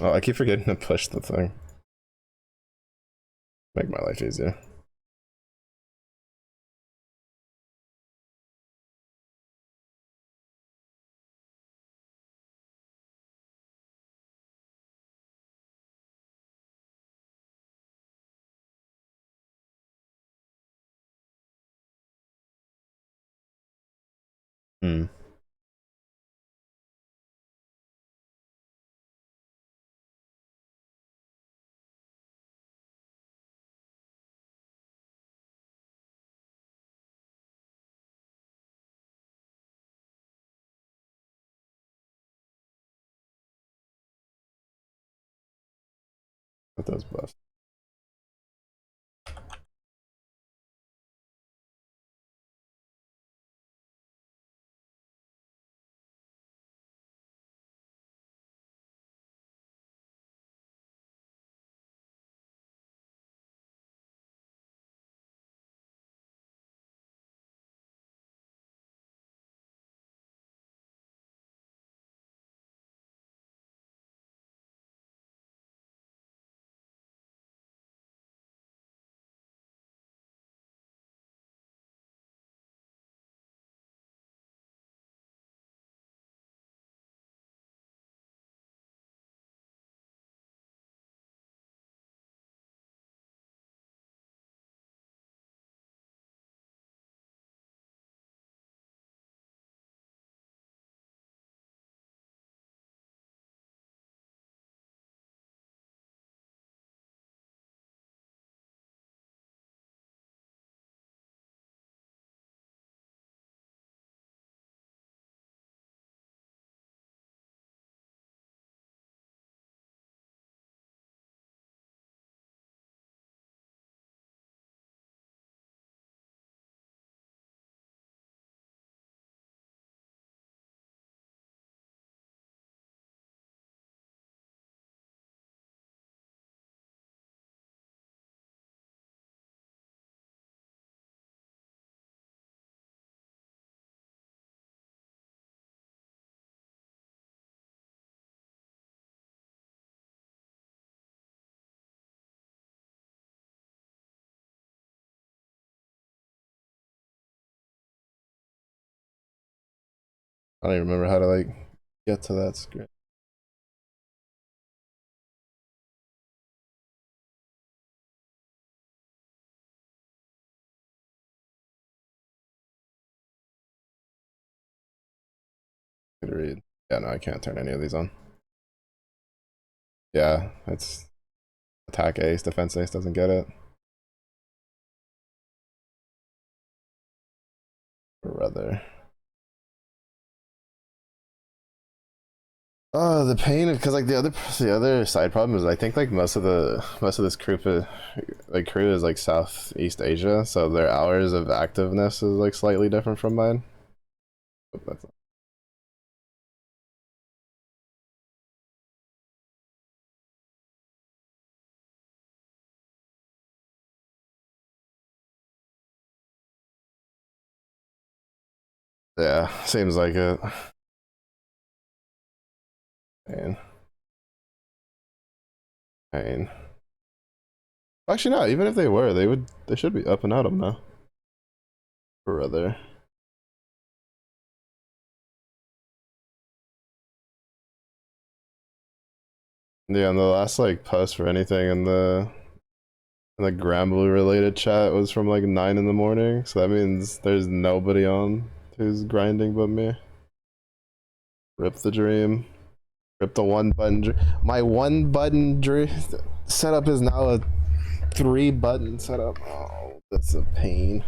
Oh, I keep forgetting to push the thing. Make my life easier. Hmm. With those buffs. I don't even remember how to like get to that script. Good read. Yeah, no, I can't turn any of these on. Yeah, it's attack ace, defense ace doesn't get it. Or rather. Oh, the pain because like the other side problem is I think like most of this crew is like Southeast Asia, so their hours of activeness is like slightly different from mine. But that's yeah, seems like it. Pain, pain. Actually, no. Even if they were, they should be up and out of them now. Brother. Yeah, and the last like post for anything in the Gramblue related chat was from like 9 in the morning, so that means there's nobody on who's grinding but me. Rip the dream. Rip the one button. My one button setup is now a 3-button setup. Oh, that's a pain.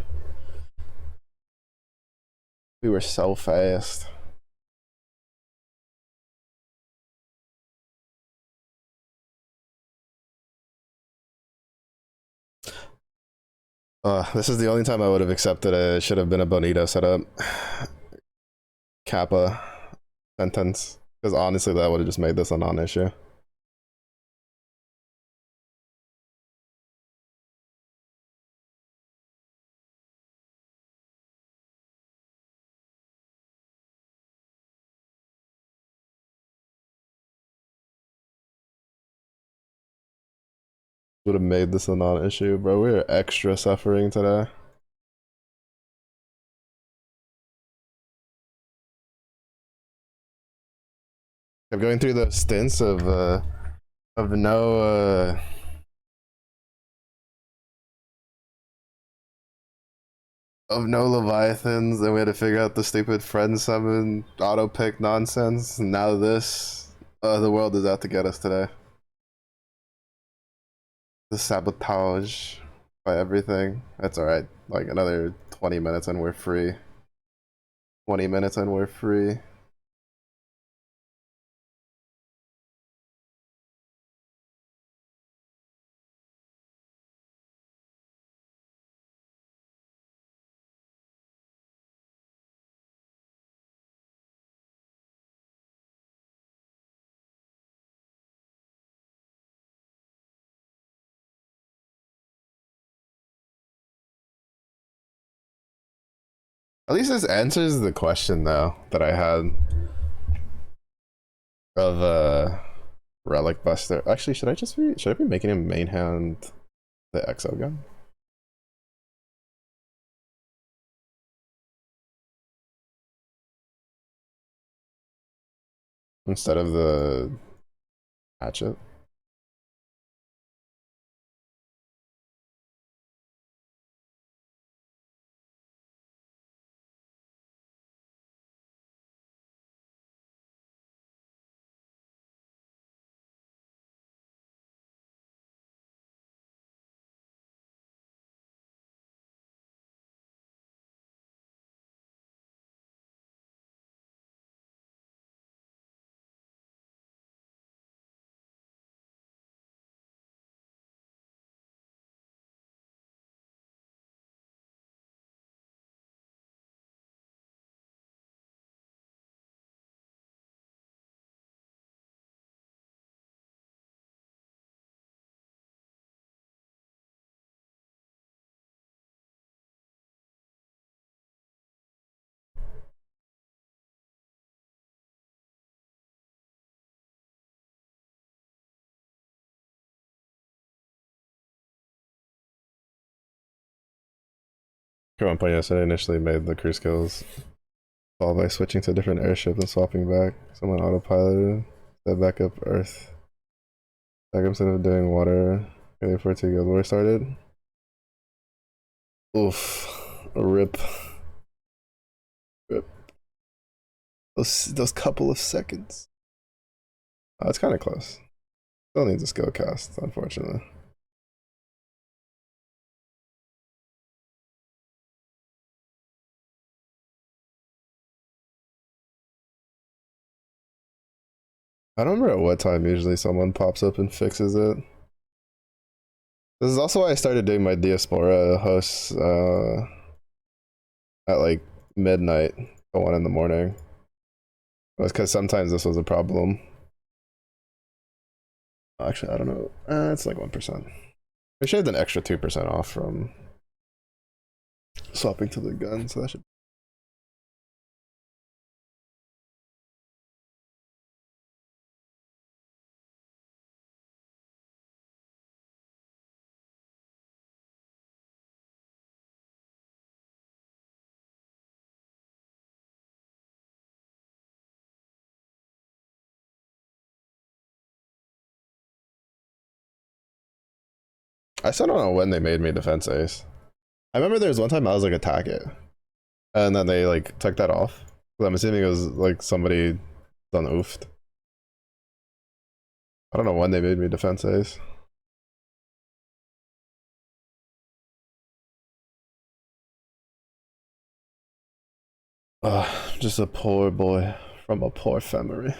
We were so fast. This is the only time I would have accepted it. Should have been a Bonito setup. Kappa sentence. Because honestly, that would have just made this a non-issue. Would have made this a non-issue, bro. We're extra suffering today. I'm going through those stints of no Leviathans, and we had to figure out the stupid friend summon auto pick nonsense. And now this, the world is out to get us today. The sabotage by everything. That's all right. Like another 20 minutes and we're free. 20 minutes and we're free. At least this answers the question though that I had of Relic Buster. Actually, should I be making him main hand the Exo gun? Instead of the hatchet? Come on, yes, I initially made the crew skills all by switching to a different airship and swapping back. Someone autopiloted, set back up Earth. Back up instead of doing water. Okay, 42 Guild War started. Oof. A rip. Rip. Those couple of seconds. Oh, it's kind of close. Still needs a skill cast, unfortunately. I don't remember at what time usually someone pops up and fixes it. This is also why I started doing my Diaspora hosts at like midnight to 1 in the morning. It was because sometimes this was a problem. Actually, I don't know. It's like 1%. We shaved an extra 2% off from swapping to the gun, so that should. I still don't know when they made me defense ace. I remember there was one time I was like attack it, and then they like took that off. I'm assuming it was like somebody done oofed. I don't know when they made me defense ace. Just a poor boy from a poor family.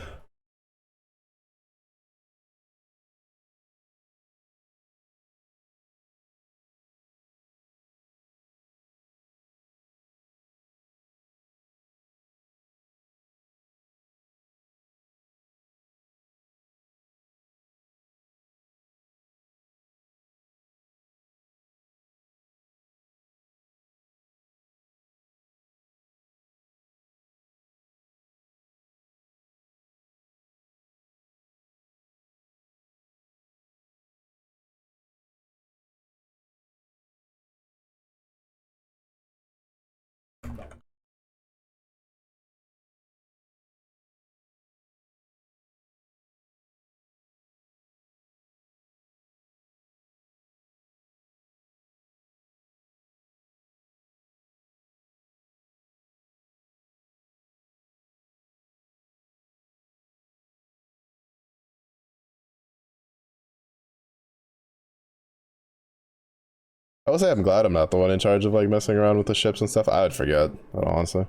I would say I'm glad I'm not the one in charge of like messing around with the ships and stuff. I would forget, honestly.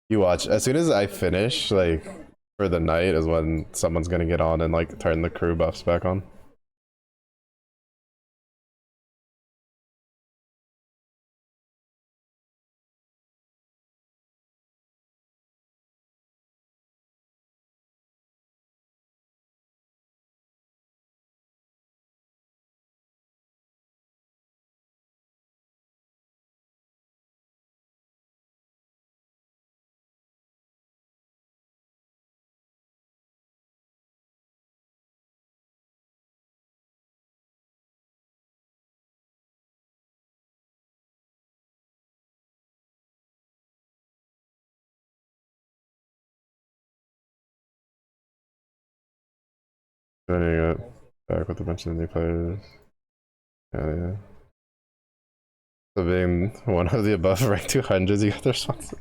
You watch, as soon as I finish, like, for the night is when someone's gonna get on and like turn the crew buffs back on. Joining it back with a bunch of new players. Yeah. So being one of the above ranked 200s, you got the response.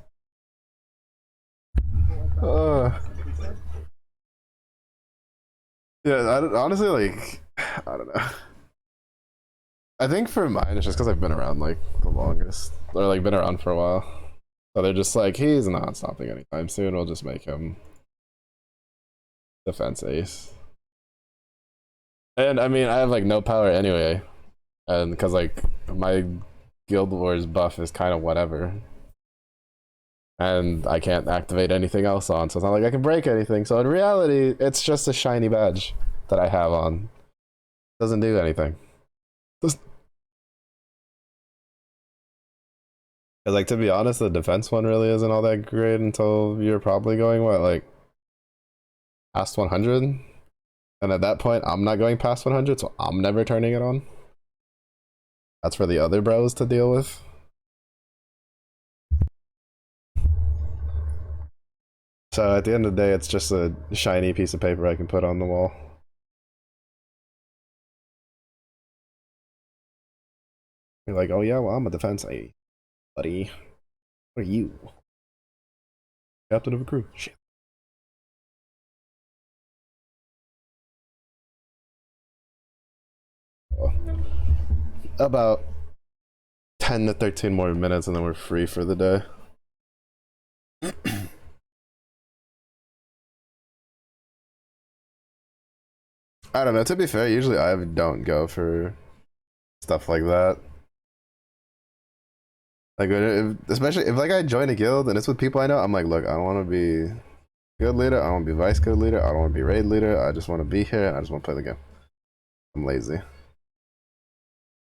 Yeah, honestly, like, I don't know. I think for mine, it's just because I've been around like the longest, or like been around for a while. So they're just like, he's not stopping anytime soon. We'll just make him defense ace. And I mean, I have like no power anyway, and because like my Guild Wars buff is kind of whatever, and I can't activate anything else on, so it's not like I can break anything. So in reality, it's just a shiny badge that I have on. Doesn't do anything. Because like to be honest, the defense one really isn't all that great until you're probably going what, like past 100, and at that point I'm not going past 100, so I'm never turning it on. That's for the other bros to deal with. So at the end of the day, it's just a shiny piece of paper I can put on the wall. You're like, oh yeah, well I'm a defense ace, buddy. What are you? Captain of a crew. Shit. About 10 to 13 more minutes and then we're free for the day. I don't know, to be fair, usually I don't go for stuff like that. Like, especially if like I join a guild and it's with people I know, I'm like, look, I don't want to be guild leader, I don't want to be vice guild leader, I don't want to be raid leader, I just want to be here and I just want to play the game. I'm lazy.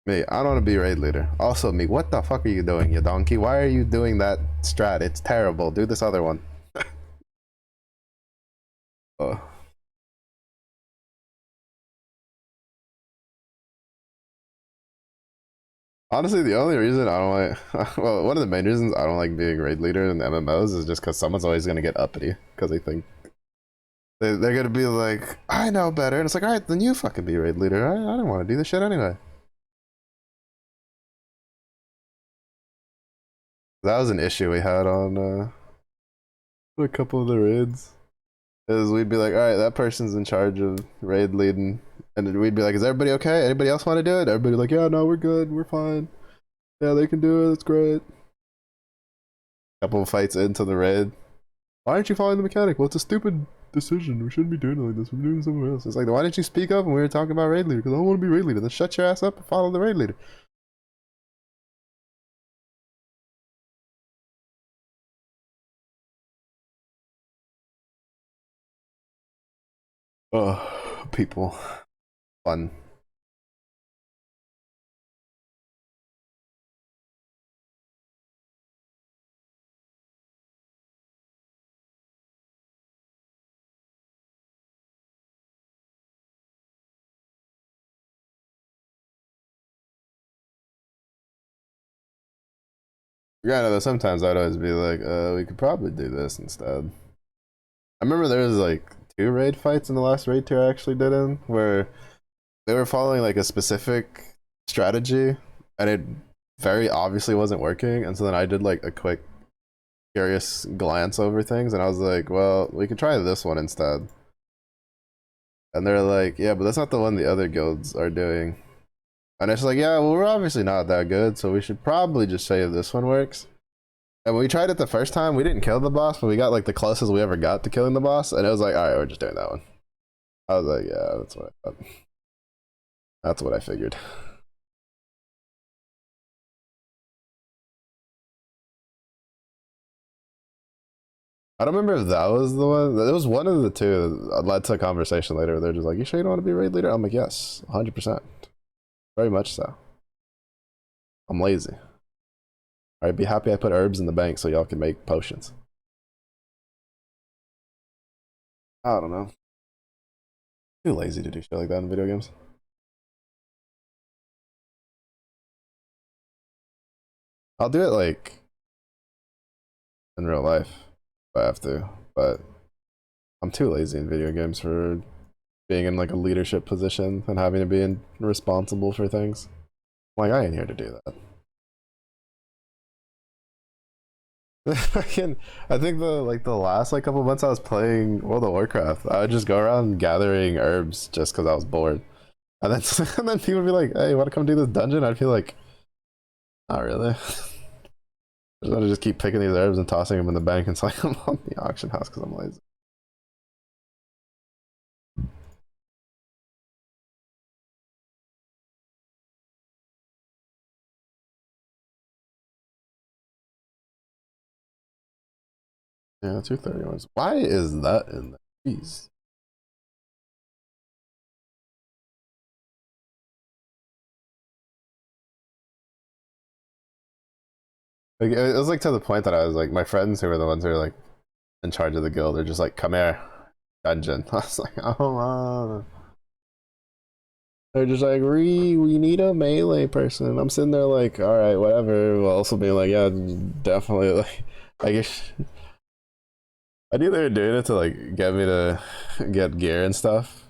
Me, I don't want to be raid leader. Also, me, what the fuck are you doing, you donkey? Why are you doing that strat? It's terrible. Do this other one. Oh. Honestly, the only reason I don't like, well, one of the main reasons I don't like being raid leader in the MMOs is just because someone's always going to get uppity because they think they're going to be like, I know better. And it's like, all right, then you fucking be raid leader. I don't want to do this shit anyway. That was an issue we had on a couple of the raids. Is we'd be like, all right, that person's in charge of raid leading. And then we'd be like, is everybody okay? Anybody else want to do it? Everybody like, yeah, no, we're good. We're fine. Yeah, they can do it. It's great. Couple of fights into the raid. Why aren't you following the mechanic? Well, it's a stupid decision. We shouldn't be doing it like this. We're doing something else. It's like, why didn't you speak up when we were talking about raid leader? Because I don't want to be raid leader. Then shut your ass up and follow the raid leader. Oh, people. Fun. Yeah, no, sometimes I'd always be like, we could probably do this instead. I remember there was like 2 raid fights in the last raid tier I actually did in where they were following like a specific strategy and it very obviously wasn't working, and so then I did like a quick curious glance over things, and I was like, well, we could try this one instead. And they're like, yeah, but that's not the one the other guilds are doing. And it's like, yeah, well, we're obviously not that good, so we should probably just say if this one works. And when we tried it the first time, we didn't kill the boss, but we got like the closest we ever got to killing the boss, and it was like, all right, we're just doing that one. I was like, yeah, that's what I thought. That's what I figured. I don't remember if that was the one. It was one of the two that led to a conversation later. They're just like, you sure you don't want to be raid leader? I'm like, yes, 100%. Very much so. I'm lazy. I'd be happy I put herbs in the bank so y'all can make potions. I don't know. Too lazy to do shit like that in video games. I'll do it like in real life if I have to, but I'm too lazy in video games for being in like a leadership position and having to be responsible for things. Like I ain't here to do that. I think the last like couple months I was playing World of Warcraft, I would just go around gathering herbs just because I was bored, and then and then people would be like, "Hey, want to come do this dungeon?" I'd feel like, "Not really." I just want to just keep picking these herbs and tossing them in the bank and selling them on the auction house because I'm lazy. Yeah, 231s. Why is that in there? Jeez. Like it was like to the point that I was like, my friends who were the ones who were like in charge of the guild are just like, "Come here, dungeon." I was like, "Oh, they're just like, we need a melee person." And I'm sitting there like, all right, whatever. While also being like, yeah, definitely. Like, I guess I knew they were doing it to like get me to get gear and stuff.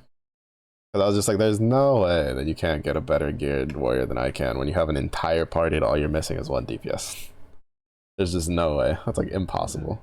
Cause I was just like, there's no way that you can't get a better geared warrior than I can when you have an entire party and all you're missing is one DPS. There's just no way. That's like impossible.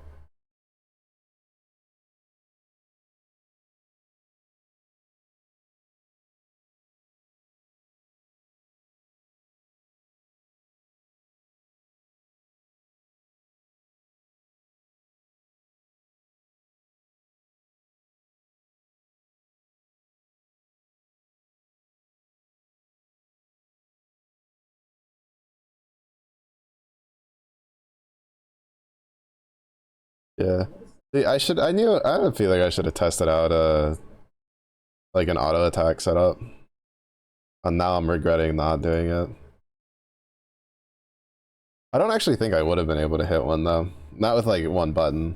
Yeah. See, I knew, I had a feeling I should have tested out like an auto attack setup. And now I'm regretting not doing it. I don't actually think I would have been able to hit one though. Not with like one button.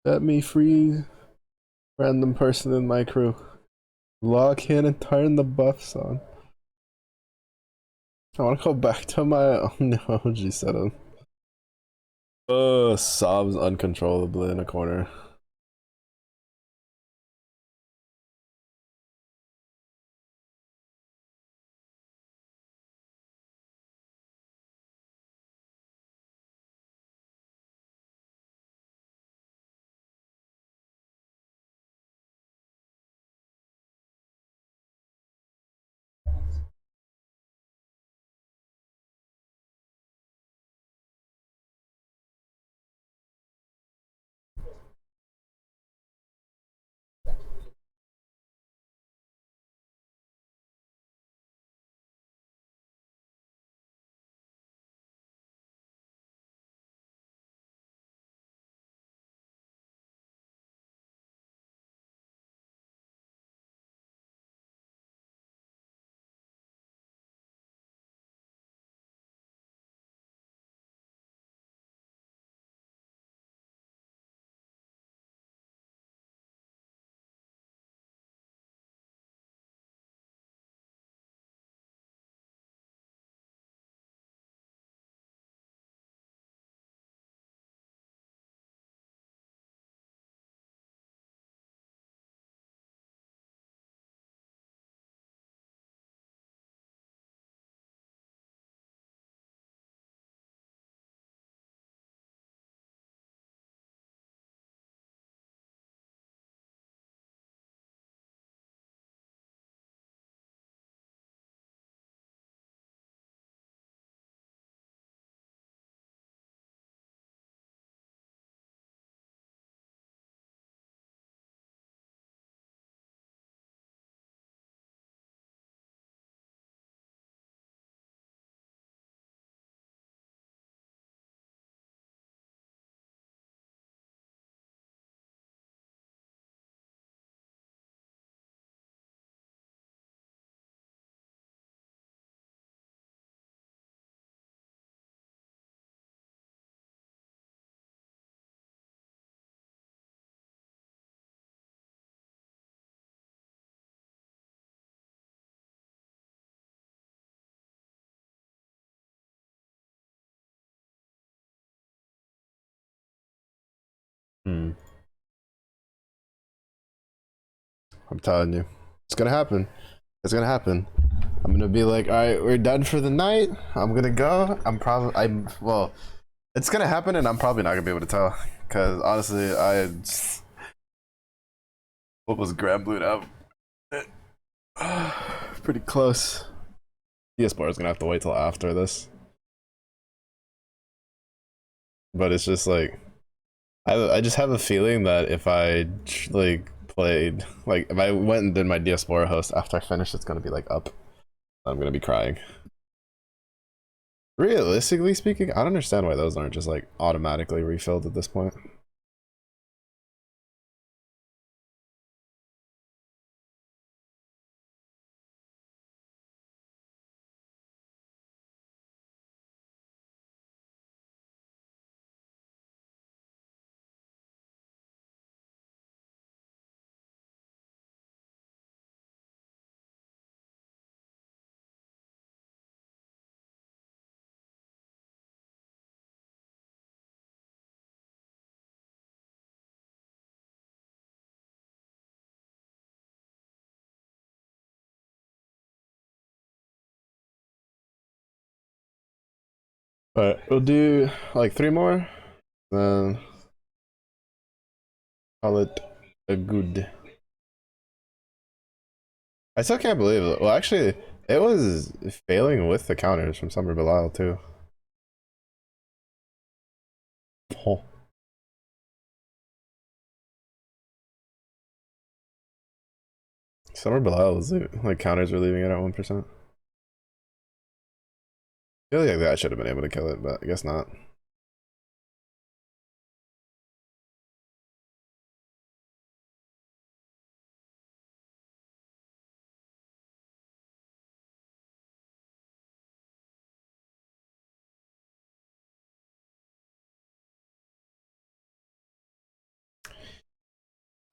Let me free random person in my crew. Lock in and turn the buffs on. I want to go back to my own OG setup. Sobs uncontrollably in a corner. I'm telling you, it's gonna happen. It's gonna happen. I'm gonna be like, all right, we're done for the night. I'm gonna go. Well, it's gonna happen, and I'm probably not gonna be able to tell, because honestly, what was Grand Blue out? Pretty close. DS Bar is gonna have to wait till after this, but it's just like I just have a feeling that if I like played, like if I went and did my Diaspora host after I finish, it's gonna be like up. I'm gonna be crying. Realistically speaking, I don't understand why those aren't just like automatically refilled at this point. But we'll do like 3 more, then call it a good. I still can't believe it. Well, actually, it was failing with the counters from Summer Belial too. Oh. Summer Belial was like counters were leaving it at 1%. I feel like that should have been able to kill it, but I guess not.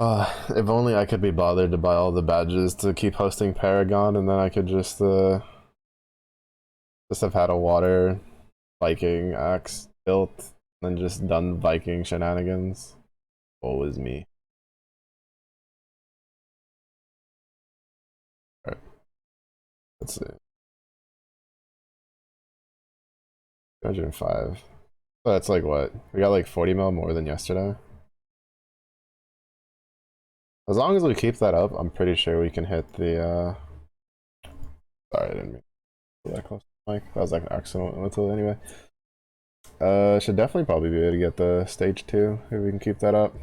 If only I could be bothered to buy all the badges to keep hosting Paragon, and then I could just have had a water Viking axe built, and then just done Viking shenanigans. Woe is me. Alright, let's see. 205. So that's like what? We got like 40 mil more than yesterday. As long as we keep that up, I'm pretty sure we can hit the sorry, I didn't mean to be that close to the mic. That was like an accidental anyway. Should definitely probably be able to get the stage 2 if we can keep that up.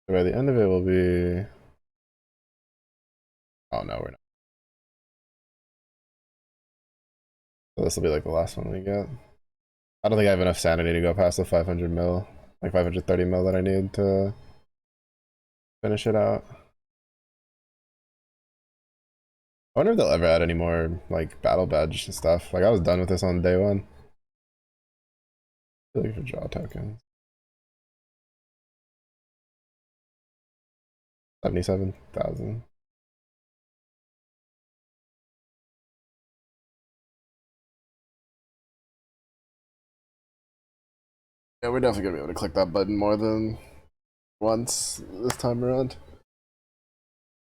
By the end of it, we'll be. Oh no, we're not. So this will be like the last one we get. I don't think I have enough sanity to go past the 500 mil, like 530 mil that I need to finish it out. I wonder if they'll ever add any more like battle badge and stuff. Like I was done with this on day one. Looking for draw tokens. 77,000. Yeah, we're definitely gonna be able to click that button more than once this time around.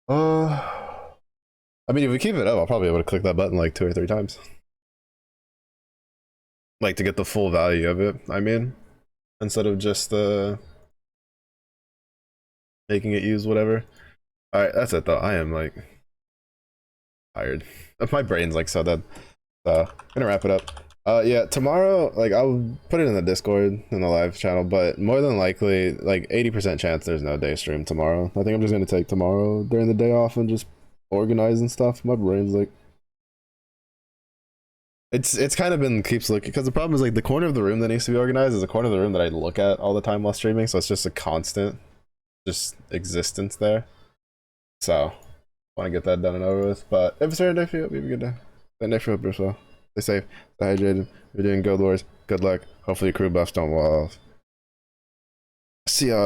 I mean, if we keep it up, I'll probably be able to click that button like 2 or 3 times. Like to get the full value of it, I mean, instead of just making it use whatever. Alright, that's it though. I am like tired. My brain's like so dead. So gonna wrap it up. Yeah, tomorrow, like I'll put it in the Discord in the live channel, but more than likely, like 80% chance there's no day stream tomorrow. I think I'm just gonna take tomorrow during the day off and just organize and stuff. My brain's like it's kind of been keeps looking because the problem is like the corner of the room that needs to be organized is a corner of the room that I look at all the time while streaming, so it's just a constant just existence there. So want to get that done and over with. But if it's a day for you, it'll be a good day. Stay next for as well. Stay safe, stay hydrated. We're doing Guild Wars. Good luck. Hopefully your crew buffs don't wall off. See ya.